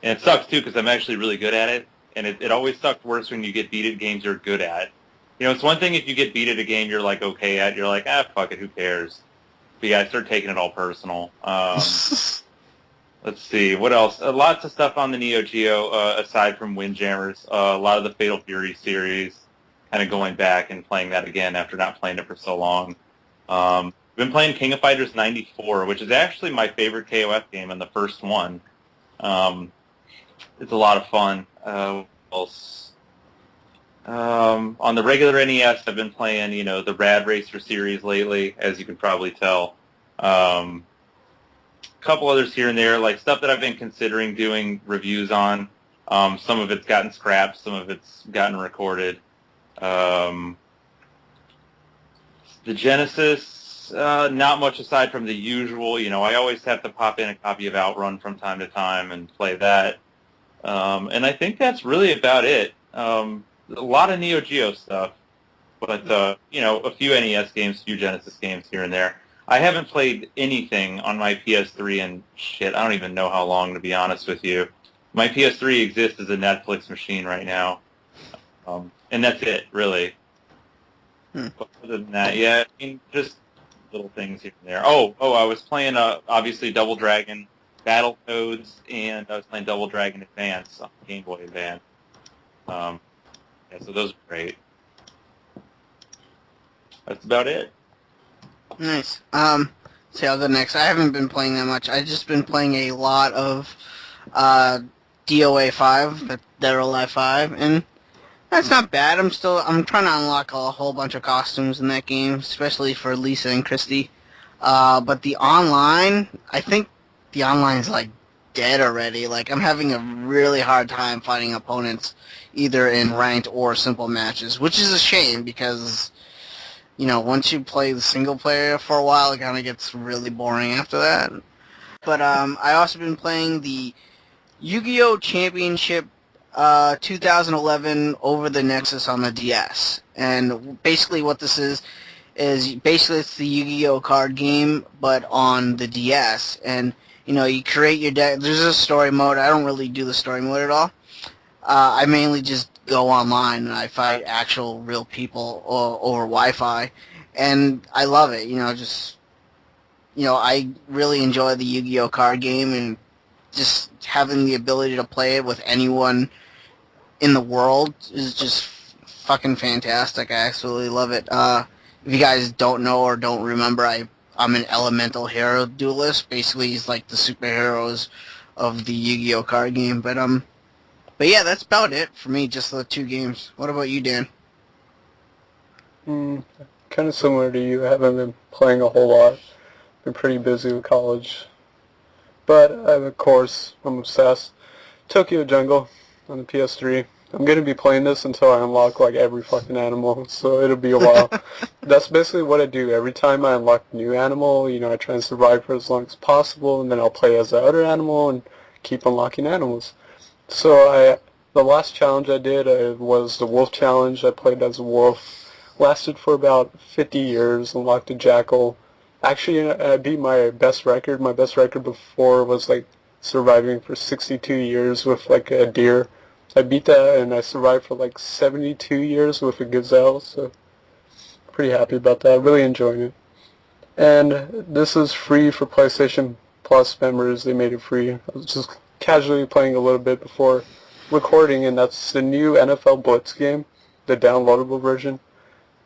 it sucks, too, because I'm actually really good at it. And it always sucks worse when you get beat at games you're good at. You know, it's one thing if you get beat at a game you're, like, okay at. You're like, fuck it, who cares? But yeah, I start taking it all personal. Let's see, what else? Lots of stuff on the Neo Geo, aside from Windjammers. A lot of the Fatal Fury series, kind of going back and playing that again after not playing it for so long. I've been playing King of Fighters 94, which is actually my favorite KOF game and the first one. It's a lot of fun. What else? On the regular NES, I've been playing, you know, the Rad Racer series lately, as you can probably tell. Couple others here and there, like stuff that I've been considering doing reviews on. Some of it's gotten scrapped, some of it's gotten recorded. The Genesis, not much aside from the usual. You know, I always have to pop in a copy of Outrun from time to time and play that. And I think that's really about it. A lot of Neo Geo stuff, but, you know, a few NES games, a few Genesis games here and there. I haven't played anything on my PS3 in shit, I don't even know how long, to be honest with you. My PS3 exists as a Netflix machine right now. And that's it, really. But other than that, yeah, I mean, just little things here and there. Oh, I was playing, obviously, Double Dragon Battletoads, and I was playing Double Dragon Advance on Game Boy Advance. Yeah, so those are great. That's about it. Nice. See, I'll go next. I haven't been playing that much. I've just been playing a lot of DOA 5, Dead or Alive 5, and that's not bad. I'm trying to unlock a whole bunch of costumes in that game, especially for Lisa and Christy. But the online, I think the online is like dead already. Like, I'm having a really hard time finding opponents either in ranked or simple matches, which is a shame because, you know, once you play the single player for a while, it kind of gets really boring after that. But I also been playing the Yu-Gi-Oh! Championship 2011 over the Nexus on the DS. And basically what this is basically it's the Yu-Gi-Oh! Card game, but on the DS. And, you know, you create your deck. There's a story mode. I don't really do the story mode at all. I mainly just go online and I fight actual real people over Wi-Fi. And I love it, you know, I really enjoy the Yu-Gi-Oh! Card game, and just having the ability to play it with anyone in the world is just fucking fantastic. I absolutely love it. If you guys don't know or don't remember, I'm an elemental hero duelist. Basically, he's like the superheroes of the Yu-Gi-Oh! Card game. But yeah, that's about it for me, just the 2 games. What about you, Dan? Kind of similar to you. I haven't been playing a whole lot. Been pretty busy with college. But, of course, I'm obsessed. Tokyo Jungle on the PS3. I'm going to be playing this until I unlock, like, every fucking animal, so it'll be a while. That's basically what I do. Every time I unlock a new animal, you know, I try and survive for as long as possible, and then I'll play as the other animal and keep unlocking animals. So the last challenge I did was the wolf challenge. I played as a wolf. Lasted for about 50 years, unlocked a jackal. Actually, I beat my best record. My best record before was, like, surviving for 62 years with, like, a deer. I beat that, and I survived for, like, 72 years with a gazelle, so pretty happy about that. Really enjoying it. And this is free for PlayStation Plus members. They made it free. I was just casually playing a little bit before recording, and that's the new NFL Blitz game, the downloadable version.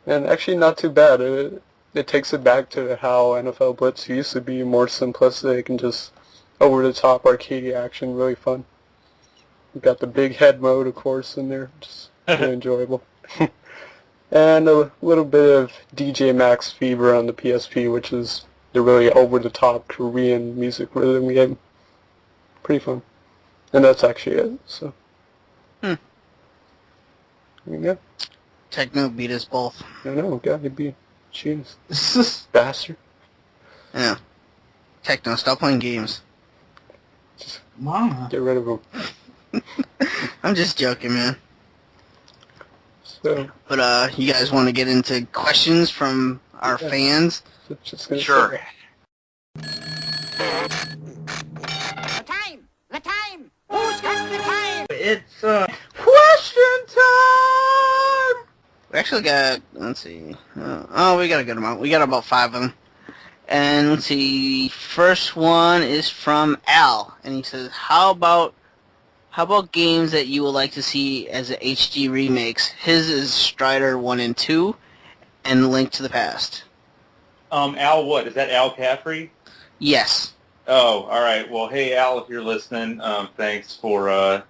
And actually not too bad. It takes it back to how NFL Blitz used to be, more simplistic and just over-the-top arcade action, really fun. We've got the big head mode, of course, in there, just really enjoyable. And a little bit of DJ Max Fever on the PSP, which is the really over-the-top Korean music rhythm game. Pretty fun. And that's actually it, so. There you go. Techno beat us both. I know, gotta be. Jeez. Bastard. Yeah. Techno, stop playing games. Mama. Get rid of him. I'm just joking, man. So, But, you guys want to get into questions from our fans? just gonna Sure. The time! Who's got the time? It's question time. We actually got, let's see, we got a good amount. We got about 5 of them. And let's see, first one is from Al, and he says, how about games that you would like to see as a HD remakes? His is Strider 1 and 2, and Link to the Past. Al, what? Is that Al Caffrey? Yes. Oh, all right. Well, hey, Al, if you're listening, thanks for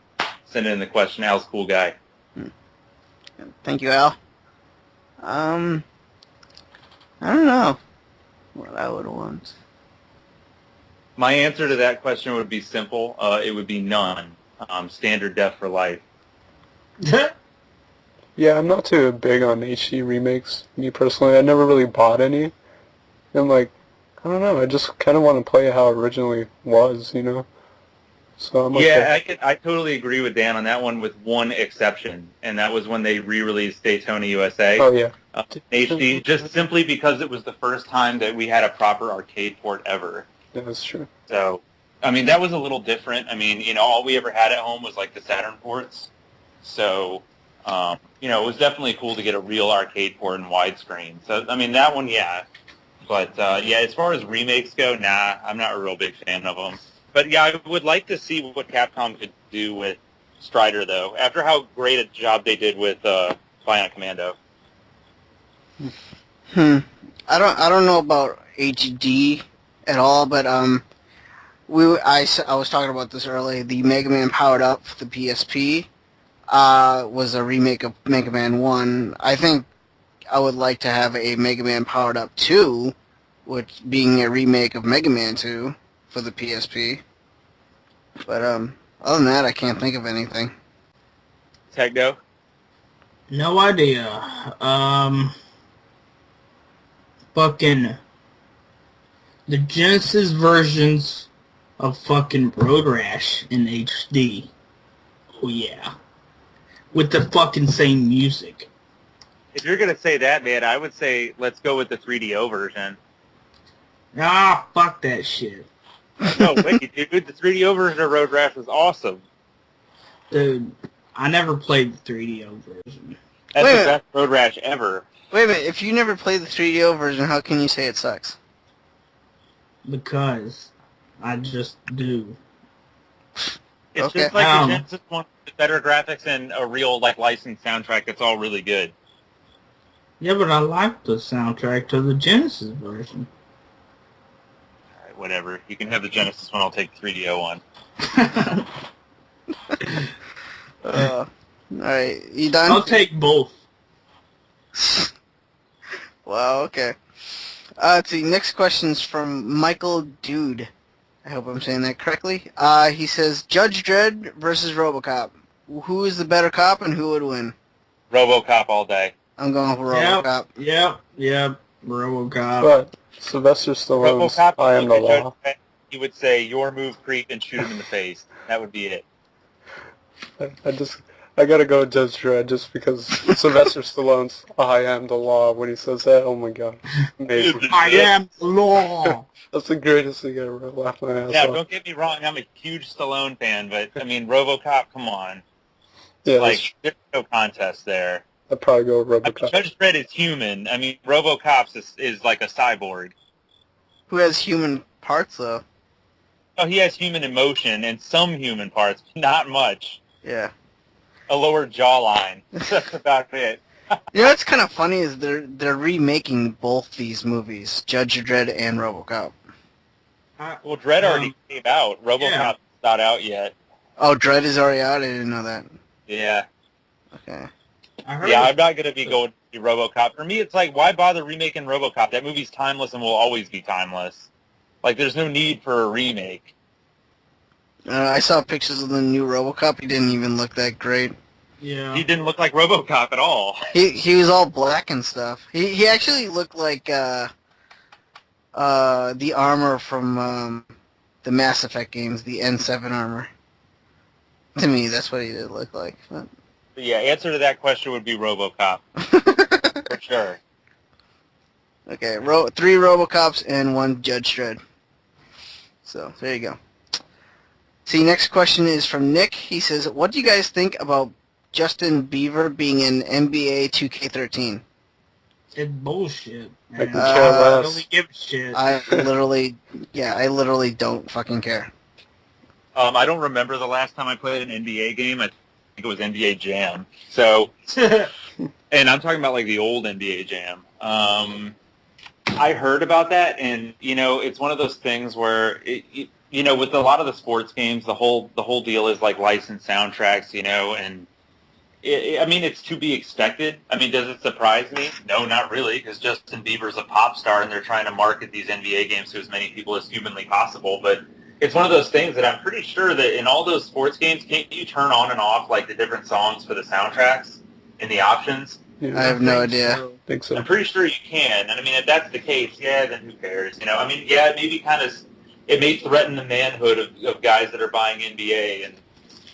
sending in the question. Al's a cool guy. Thank you, Al. I don't know what I would want. My answer to that question would be simple. It would be none. Standard def for life. Yeah, I'm not too big on HD remakes, me personally. I never really bought any. And, like, I don't know, I just kind of want to play how it originally was, you know? So I'm Yeah, I totally agree with Dan on that one with one exception, and that was when they re-released Daytona USA. Oh, yeah. HD, just simply because it was the first time that we had a proper arcade port ever. Yeah, that's true. So, I mean, that was a little different. I mean, you know, all we ever had at home was like the Saturn ports. So, you know, it was definitely cool to get a real arcade port in widescreen. So, I mean, that one, yeah. But yeah, as far as remakes go, nah, I'm not a real big fan of them. But yeah, I would like to see what Capcom could do with Strider, though. After how great a job they did with Bionic Commando. I don't know about HD at all, but I was talking about this earlier. The Mega Man Powered Up for the PSP was a remake of Mega Man 1. I think I would like to have a Mega Man Powered Up 2, which being a remake of Mega Man 2 for the PSP. But other than that, I can't think of anything. Techno? No idea. Fucking the Genesis versions of fucking Road Rash in HD. Oh yeah. With the fucking same music. If you're going to say that, man, I would say let's go with the 3DO version. Ah, fuck that shit. No, wait, dude, the 3DO version of Road Rash was awesome. Dude, I never played the 3DO version. That's Wait a the minute. best Road Rash ever. Wait a minute, if you never played the 3DO version, how can you say it sucks? Because I just do. It's Okay. just like the Genesis one with better graphics and a real like licensed soundtrack that's all really good. Yeah, but I like the soundtrack to the Genesis version. All right, whatever. You can have the Genesis one. I'll take the 3DO one. Alright, you done? I'll take both. Wow, okay. Let's see, next question's from Michael Dude. I hope I'm saying that correctly. He says, Judge Dredd versus RoboCop. Who is the better cop and who would win? RoboCop all day. I'm going for RoboCop. Yep. RoboCop. But Sylvester Stallone's RoboCop, I Am the Law. He would say, your move, creep, and shoot him in the face. That would be it. I gotta go Judge Dredd just because Sylvester Stallone's I Am the Law when he says that. Oh my god. Amazing. I am the law. That's the greatest thing ever. I laughed my ass Yeah, off. don't get me wrong. I'm a huge Stallone fan, but, I mean, RoboCop, come on. Yeah, Like, there's no contest there. I'd probably go with I mean, RoboCop. Judge Dredd is human. I mean, RoboCop is like a cyborg. Who has human parts, though? Oh, he has human emotion and some human parts, not much. Yeah. A lower jawline. That's about it. You know what's kind of funny is they're remaking both these movies, Judge Dredd and RoboCop. Well, Dredd already came out. RoboCop's Yeah. not out yet. Oh, Dredd is already out? I didn't know that. Yeah. Okay. I heard Yeah, I'm not going to be going to RoboCop. For me, it's like, why bother remaking RoboCop? That movie's timeless and will always be timeless. Like, there's no need for a remake. I saw pictures of the new RoboCop. He didn't even look that great. Yeah. He didn't look like RoboCop at all. He was all black and stuff. He actually looked like the armor from the Mass Effect games, the N7 armor. To me, that's what he did look like. But Yeah, answer to that question would be RoboCop. For sure. okay, 3 RoboCops and 1 Judge Dredd. So, there you go. See, next question is from Nick. He says, what do you guys think about Justin Bieber being in NBA 2K13? It's bullshit. I Man. can care I less. don't really give a shit. I literally don't fucking care. I don't remember the last time I played an NBA game. I think it was NBA Jam. So, and I'm talking about like the old NBA Jam. I heard about that, and you know, it's one of those things where you know, with a lot of the sports games, the whole deal is like licensed soundtracks, you know, and I mean, it's to be expected. I mean, does it surprise me? No, not really, because Justin Bieber's a pop star, and they're trying to market these NBA games to as many people as humanly possible. But it's one of those things that I'm pretty sure that in all those sports games, can't you turn on and off like the different songs for the soundtracks in the options? Yeah, I have no idea. I think so. I'm pretty sure you can. And I mean, if that's the case, yeah, then who cares? You know, I mean, yeah, maybe it may threaten the manhood of guys that are buying NBA and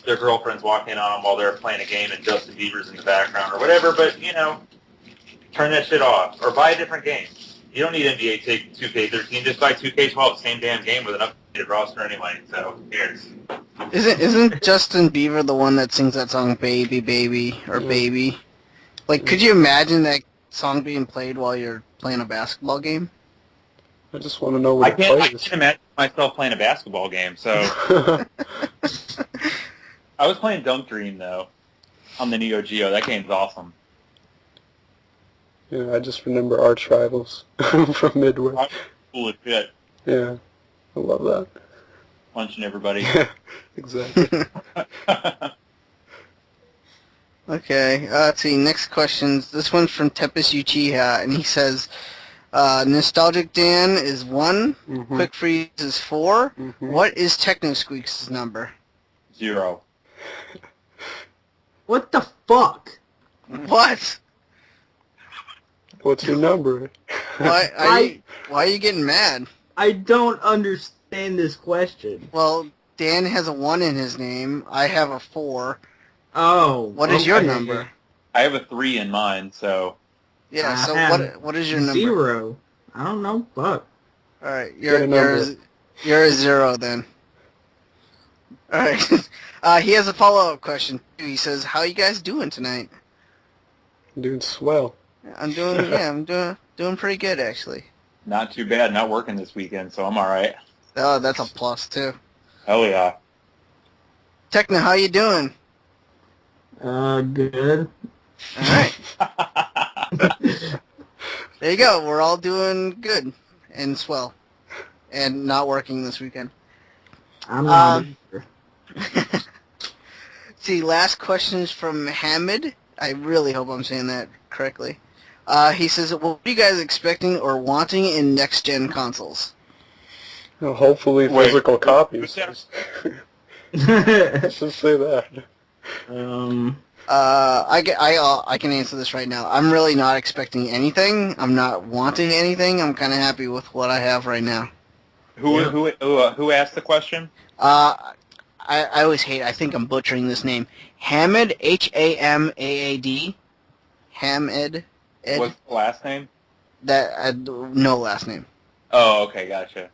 their girlfriends walk in on them while they're playing a game and Justin Bieber's in the background or whatever, but, you know, turn that shit off or buy a different game. You don't need NBA 2K13, just buy 2K12, same damn game with an updated roster anyway, so who cares? Isn't Justin Bieber the one that sings that song Baby Baby or Baby? Like, could you imagine that song being played while you're playing a basketball game? I just want to know I what it plays. can't imagine myself playing a basketball game, so... I was playing Dunk Dream, though, on the Neo Geo. That game's awesome. Yeah, I just remember Arch Rivals from Midway. Cool as shit. Yeah, I love that. Punching everybody. Yeah, exactly. Okay, let's see, next questions. This one's from Tepes Uchiha, and he says, Nostalgic Dan is 1, Quick Freeze is 4. What is TechnoSqueek's number? 0. What the fuck? What? What's your number? Why are you getting mad? I don't understand this question. Well, Dan has a 1 in his name. I have a 4. Oh. What is your okay. number? I have a 3 in mine, so... Yeah, I so have what is your number? 0. I don't know. Fuck. Alright, Get a number. you're a 0 then. Alright. He has a follow-up question. He says, how you guys doing tonight? I'm doing swell. I'm doing pretty good, actually. Not too bad. Not working this weekend, so I'm alright. Oh, that's a plus, too. Hell yeah. Techno, how you doing? Good. Alright. There you go. We're all doing good and swell. And not working this weekend. I'm not either. See, last questions from Hamid. I really hope I'm saying that correctly. He says, what are you guys expecting or wanting in next-gen consoles? Well, hopefully physical copies. who's Let's just say that. I can answer this right now. I'm really not expecting anything. I'm not wanting anything. I'm kind of happy with what I have right now. Who asked the question? I always hate. I think I'm butchering this name. Hamid, Hamaad. Hamid. What's the last name? No last name. Oh, okay, gotcha.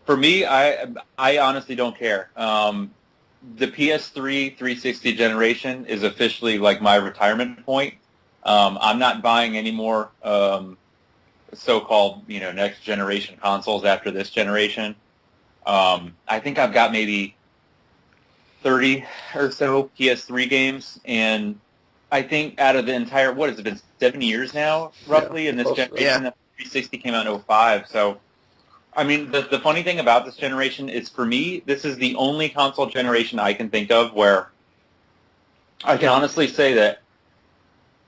For me, I honestly don't care. The PS3 360 generation is officially like my retirement point. I'm not buying any more so-called next generation consoles after this generation. I think I've got maybe 30 or so PS3 games, and I think out of the entire, what has it been, 7 years now, roughly, in this generation? The 360 came out in 05, so, I mean, the funny thing about this generation is, for me, this is the only console generation I can think of where I can honestly say that,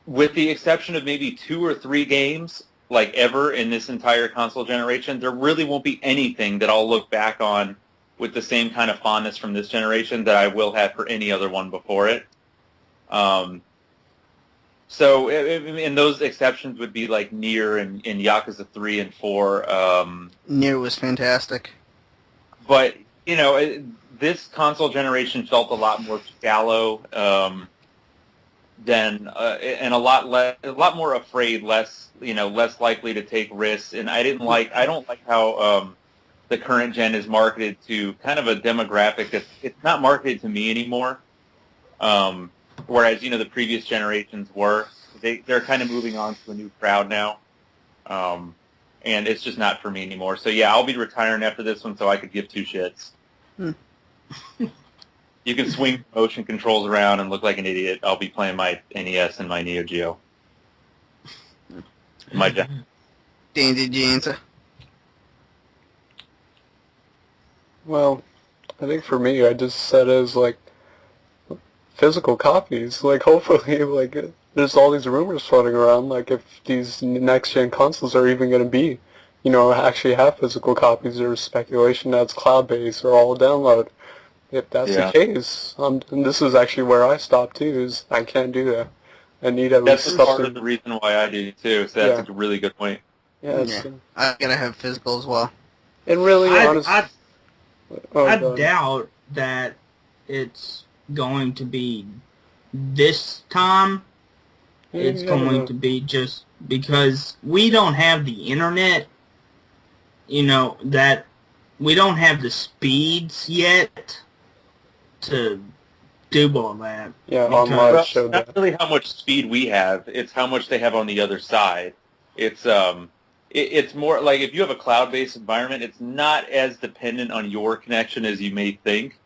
with the exception of maybe 2 or 3 games, like ever in this entire console generation, there really won't be anything that I'll look back on with the same kind of fondness from this generation that I will have for any other one before it. So, and those exceptions would be like Nier and Yakuza 3 and 4. Nier was fantastic. But, this console generation felt a lot more shallow than, and a lot more afraid, less likely to take risks. And I don't like how the current gen is marketed to kind of a demographic that it's not marketed to me anymore. Whereas, the previous generations were. They're kind of moving on to a new crowd now. And it's just not for me anymore. So, yeah, I'll be retiring after this one so I could give 2 shits. You can swing motion controls around and look like an idiot. I'll be playing my NES and my Neo Geo. Dan, did you answer? Well, I think for me, I just said it as, physical copies. Hopefully, there's all these rumors floating around, if these next-gen consoles are even going to be, actually have physical copies. There's speculation that it's cloud-based or all download. If that's the case, and this is actually where I stopped, too, is I can't do that. I need at least something. That's part of the reason why I do, too, so that's a really good point. Yeah, I gotta have physical as well. And really, honestly... I doubt that it's going to be this time. It's going to be just because we don't have the internet, that we don't have the speeds yet to do all that. Yeah, online showed not really how much speed we have, it's how much they have on the other side. It's it's more like if you have a cloud-based environment, it's not as dependent on your connection as you may think.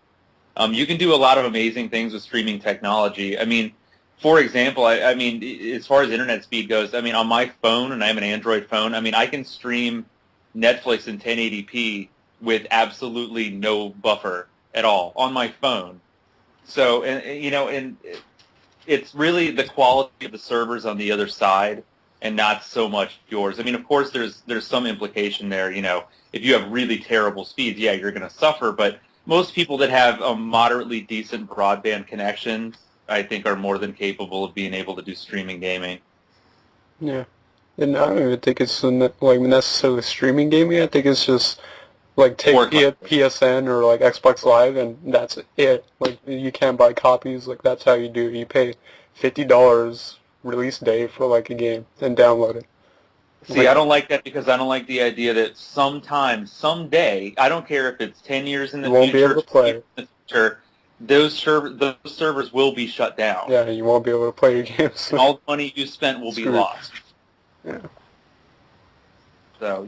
You can do a lot of amazing things with streaming technology. I mean, for example, I mean, as far as internet speed goes, I mean, on my phone, and I have an Android phone, I mean, I can stream Netflix in 1080p with absolutely no buffer at all on my phone. So, and it's really the quality of the servers on the other side and not so much yours. I mean, of course, there's some implication there. If you have really terrible speeds, yeah, you're going to suffer. But most people that have a moderately decent broadband connection, I think, are more than capable of being able to do streaming gaming. Yeah, and I don't even think it's like necessarily streaming gaming. I think it's just like take PSN or like Xbox Live, and that's it. Like you can't buy copies. Like that's how you do it. You pay $50 release day for like a game and download it. See, I don't like that because I don't like the idea that sometime, someday, I don't care if it's 10 years in the future, won't be able to play. In the future, those servers will be shut down. Yeah, you won't be able to play your games. And all the money you spent will be lost. Yeah. So,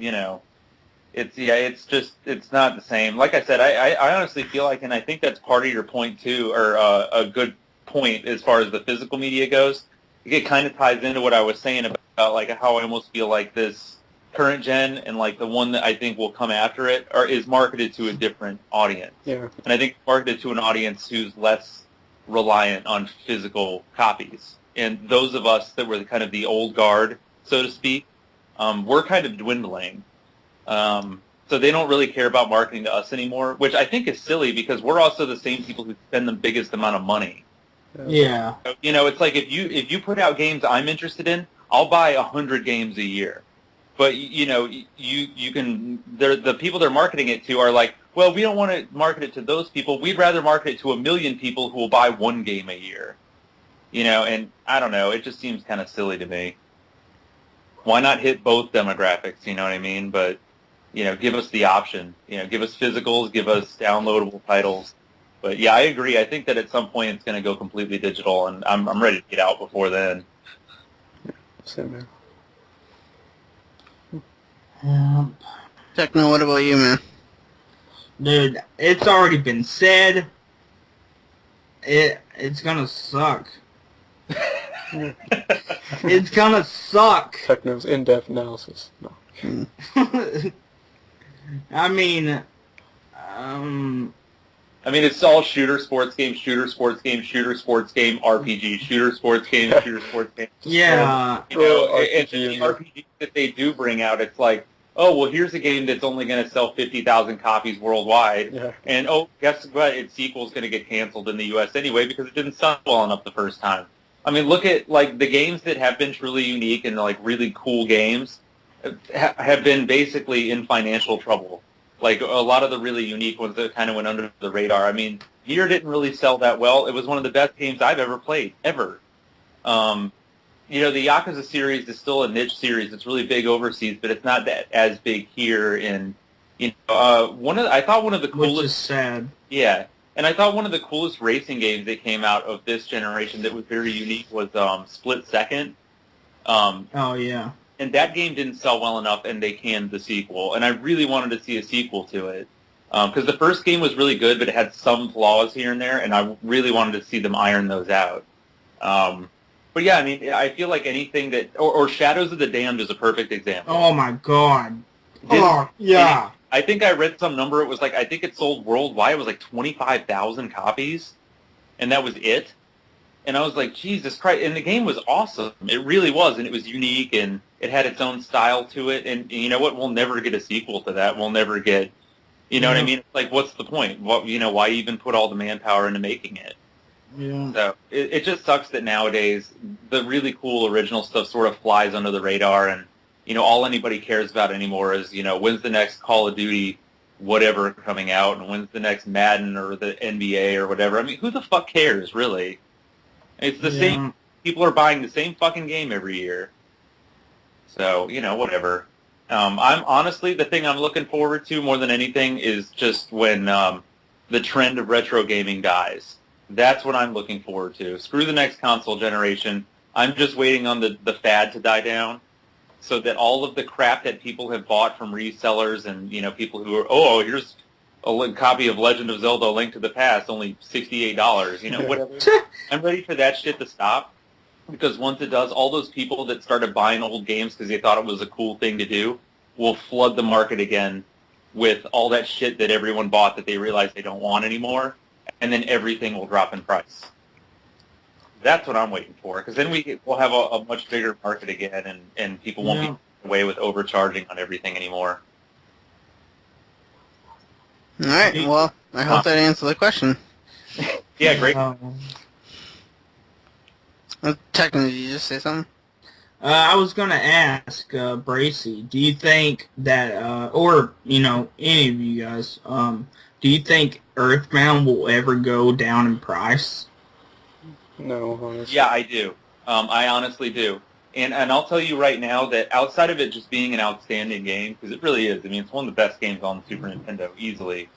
it's not the same. Like I said, I honestly feel like, and I think that's part of your point too, or a good point as far as the physical media goes. It kind of ties into what I was saying about like how I almost feel like this current gen and like the one that I think will come after it is marketed to a different audience. Yeah. And I think marketed to an audience who's less reliant on physical copies. And those of us that were kind of the old guard, so to speak, we're kind of dwindling. So they don't really care about marketing to us anymore, which I think is silly because we're also the same people who spend the biggest amount of money. Yeah. It's like if you put out games I'm interested in, I'll buy 100 games a year. But you can the people they're marketing it to are like, well, we don't want to market it to those people. We'd rather market it to 1 million people who will buy one game a year. And I don't know, it just seems kind of silly to me. Why not hit both demographics, you know what I mean? But give us the option. Give us physicals, give us downloadable titles. But yeah, I agree. I think that at some point it's going to go completely digital, and I'm ready to get out before then. Same man. Techno, what about you, man? Dude, it's already been said. It's gonna suck. It's gonna suck. Techno's in-depth analysis. No. I mean, it's all shooter, sports game, shooter, sports game, shooter, sports game, RPG, shooter, sports game, shooter, sports game. Yeah. And the RPGs that they do bring out, it's like, oh, well, here's a game that's only going to sell 50,000 copies worldwide, and oh, guess what? Its sequel's going to get canceled in the U.S. anyway because it didn't sell well enough the first time. I mean, look at like the games that have been truly unique and like really cool games have been basically in financial trouble. Like a lot of the really unique ones that kind of went under the radar. I mean, Nier didn't really sell that well. It was one of the best games I've ever played, ever. The Yakuza series is still a niche series. It's really big overseas, but it's not that as big here. And I thought one of the coolest. Which is sad. Yeah, and I thought one of the coolest racing games that came out of this generation that was very unique was Split Second. Oh yeah. And that game didn't sell well enough, and they canned the sequel. And I really wanted to see a sequel to it. Because the first game was really good, but it had some flaws here and there, and I really wanted to see them iron those out. But yeah, I mean, I feel like anything that... Or Shadows of the Damned is a perfect example. Oh my god. Yeah. I think I read some number, it was like, I think it sold worldwide, it was like 25,000 copies, and that was it. And I was like, Jesus Christ. And the game was awesome. It really was, and it was unique, and it had its own style to it. And you know what? We'll never get a sequel to that. We'll never get, what I mean? Like, what's the point? Why even put all the manpower into making it? Yeah. So it just sucks that nowadays the really cool original stuff sort of flies under the radar, and all anybody cares about anymore is when's the next Call of Duty whatever coming out, and when's the next Madden or the NBA or whatever. I mean, who the fuck cares, really? It's the same. People are buying the same fucking game every year. So, whatever. I'm honestly, the thing I'm looking forward to more than anything is just when the trend of retro gaming dies. That's what I'm looking forward to. Screw the next console generation. I'm just waiting on the fad to die down. so that all of the crap that people have bought from resellers and, people who are, oh, here's a copy of Legend of Zelda: A Link to the Past, only $68, whatever. I'm ready for that shit to stop, because once it does, all those people that started buying old games because they thought it was a cool thing to do will flood the market again with all that shit that everyone bought that they realize they don't want anymore, and then everything will drop in price. That's what I'm waiting for, because then we'll have a much bigger market again, and people won't be away with overcharging on everything anymore. All right. Well, I hope that answered the question. Yeah, great. Techno, did you just say something? I was going to ask Bracey, do you think that, or, any of you guys, do you think Earthbound will ever go down in price? No, honestly. Yeah, I do. I honestly do. And I'll tell you right now that outside of it just being an outstanding game, because it really is, I mean, it's one of the best games on the Super Nintendo, easily.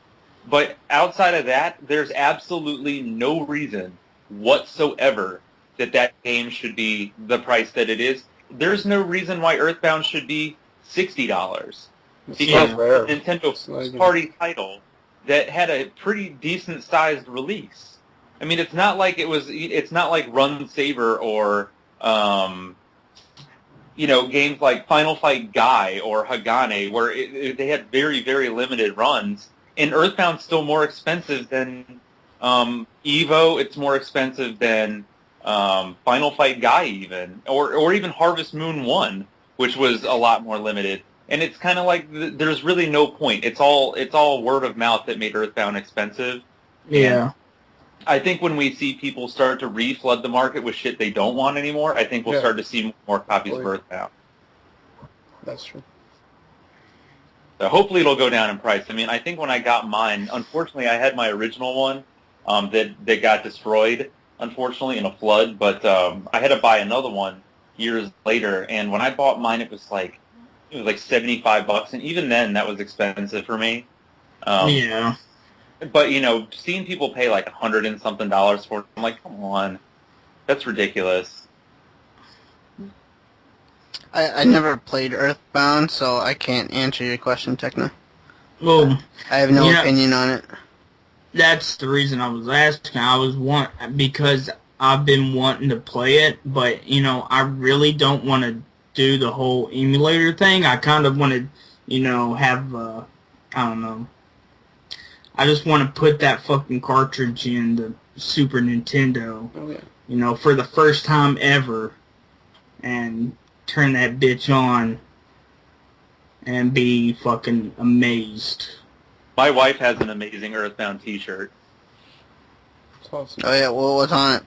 But outside of that, there's absolutely no reason whatsoever that game should be the price that it is. There's no reason why Earthbound should be $60. Because Nintendo's first-party title that had a pretty decent-sized release. I mean, it's not like Run Saber or games like Final Fight Guy or Hagane, where they had very, very limited runs. And Earthbound's still more expensive than Evo. It's more expensive than Final Fight Guy even, or even Harvest Moon 1, which was a lot more limited. And it's kind of like there's really no point. It's all word of mouth that made Earthbound expensive. Yeah. And I think when we see people start to re-flood the market with shit they don't want anymore, I think we'll start to see more copies of Earthbound. That's true. So hopefully it'll go down in price. I mean, I think when I got mine, unfortunately I had my original one that got destroyed, unfortunately, in a flood, but I had to buy another one years later, and when I bought mine it was like $75, and even then that was expensive for me. Yeah. But, seeing people pay like $100 and something for it, I'm like, come on. That's ridiculous. I never played Earthbound, so I can't answer your question, Techno. Well, I have no opinion on it. That's the reason I was asking. Because I've been wanting to play it, but, I really don't want to do the whole emulator thing. I kind of want to, have, I don't know. I just want to put that fucking cartridge in the Super Nintendo, for the first time ever, and turn that bitch on and be fucking amazed. My wife has an amazing Earthbound t-shirt. Awesome. Oh yeah, well, what's on it?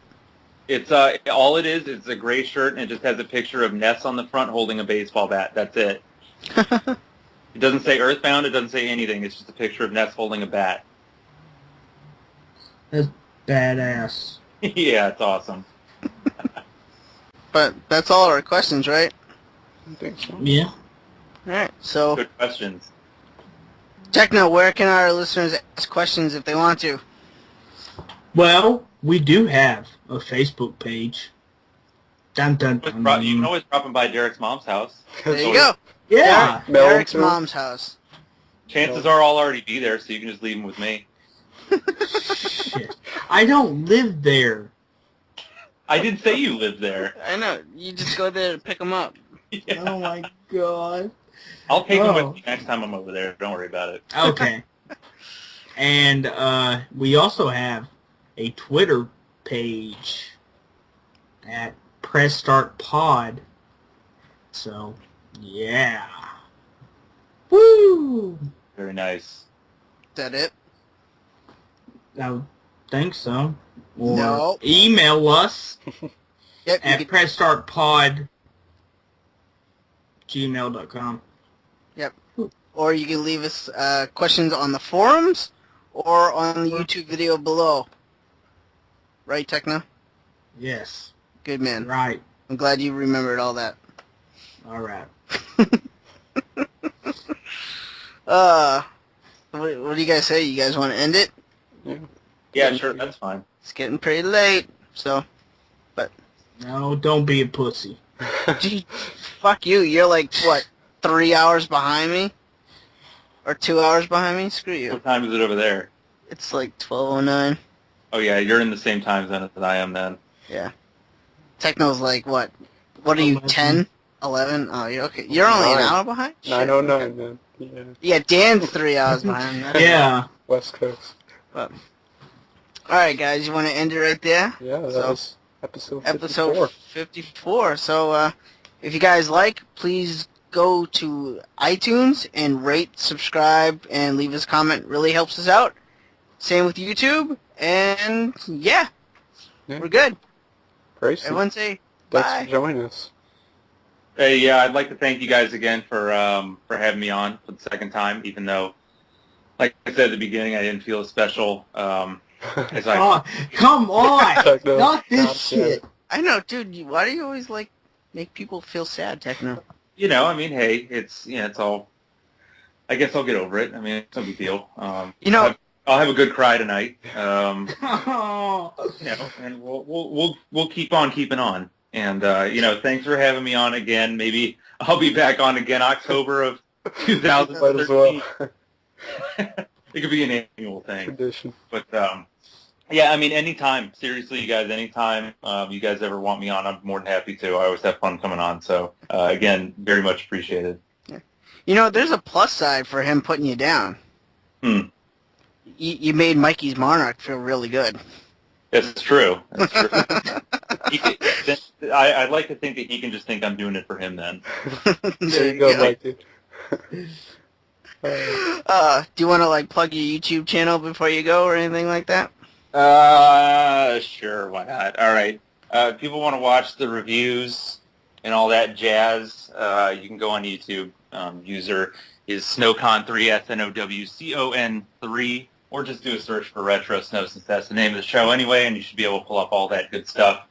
It's all it is. It's a gray shirt, and it just has a picture of Ness on the front holding a baseball bat. That's it. It doesn't say Earthbound. It doesn't say anything. It's just a picture of Ness holding a bat. That's badass. Yeah, it's awesome. But that's all our questions, right? I think so. Yeah. Alright, so... Good questions. Techno, where can our listeners ask questions if they want to? Well, we do have a Facebook page. Dun, dun, dun. You can always drop by Derek's mom's house. There you go. Yeah. Derek's mom's house. Chances are I'll already be there, so you can just leave them with me. Shit. I don't live there. I didn't say you lived there. I know. You just go there to pick them up. Yeah. Oh my god. I'll take them with me next time I'm over there. Don't worry about it. Okay. And we also have a Twitter page at Press Start Pod. So, yeah. Woo! Very nice. Is that it? I would think so. Or No. email us Yep. at pressstartpod@gmail.com. Yep. Or you can leave us questions on the forums or on the YouTube video below. Right, Techno? Yes. Good man. Right. I'm glad you remembered all that. All right. What do you guys say? You guys want to end it? Yeah, sure, that's fine. It's getting pretty late, so, but... No, don't be a pussy. Gee, Fuck you. You're like, what, 3 hours behind me? Or 2 hours behind me? Screw you. What time is it over there? It's like 12:09. Oh yeah, you're in the same time zone as I am then. Yeah. Techno's like, what? What are you, 11. 10? 11? Oh, you're okay. You're only an 9. hour behind? Shit. 9:09, man. Yeah. Yeah, Dan's 3 hours behind. Yeah. West Coast. Alright, guys, you want to end it right there? Yeah, that So, was episode 54. Episode 54. So, if you guys like, please go to iTunes and rate, subscribe, and leave us a comment. Really helps us out. Same with YouTube. And, yeah. We're good. Bracey, Everyone say thanks bye. for joining us. Hey, yeah, I'd like to thank you guys again for having me on for the second time, even though, like I said at the beginning, I didn't feel as special as I... Oh, come on! Techno, Not this God shit. I know, dude. Why do you always, like, make people feel sad, Techno? You know, I mean, hey, it's all... I guess I'll get over it. I mean, it's no big deal. You know... I'll have a good cry tonight. Oh. You know, and we'll keep on keeping on. And you know, thanks for having me on again. Maybe I'll be back on again October of Might as well. 2013. It could be an annual thing. Tradition. But yeah, I mean, anytime. Seriously, you guys, anytime you guys ever want me on, I'm more than happy to. I always have fun coming on. So again, very much appreciated. You know, there's a plus side for him putting you down. You made Mikey's Monarch feel really good. It's true. That's true. I'd like to think that he can just think I'm doing it for him then. There you go, Mikey. Do you want to, like, plug your YouTube channel before you go or anything like that? Sure, why not? All right. If people want to watch the reviews and all that jazz, you can go on YouTube. User is Snowcon3, SNOWCON3, or just do a search for Retrosnow since that's the name of the show anyway, and you should be able to pull up all that good stuff.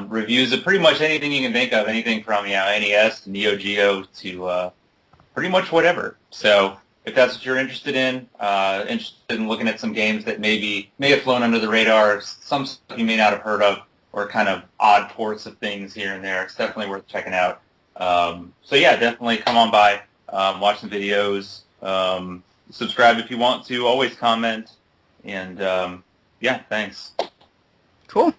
Reviews of pretty much anything you can think of, anything from NES to Neo Geo to pretty much whatever. So if that's what you're interested in looking at some games that may have flown under the radar, some stuff you may not have heard of, or kind of odd ports of things here and there, it's definitely worth checking out. So yeah, definitely come on by, watch some videos, subscribe if you want to, always comment, and yeah, thanks. Cool.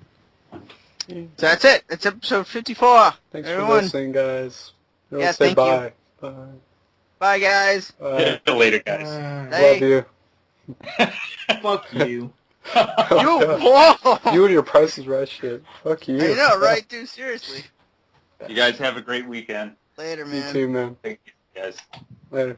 So that's it. That's episode 54. Thanks Everyone. for listening, guys. Everyone Yeah, say thank bye. you. Bye. Bye, guys. Bye. Later, guys. Love you. Fuck you. Whoa! You and your Price is Right shit. Fuck you. I know, right, dude? Seriously. You guys have a great weekend. Later, You man. too, man. Thank you, guys. Later.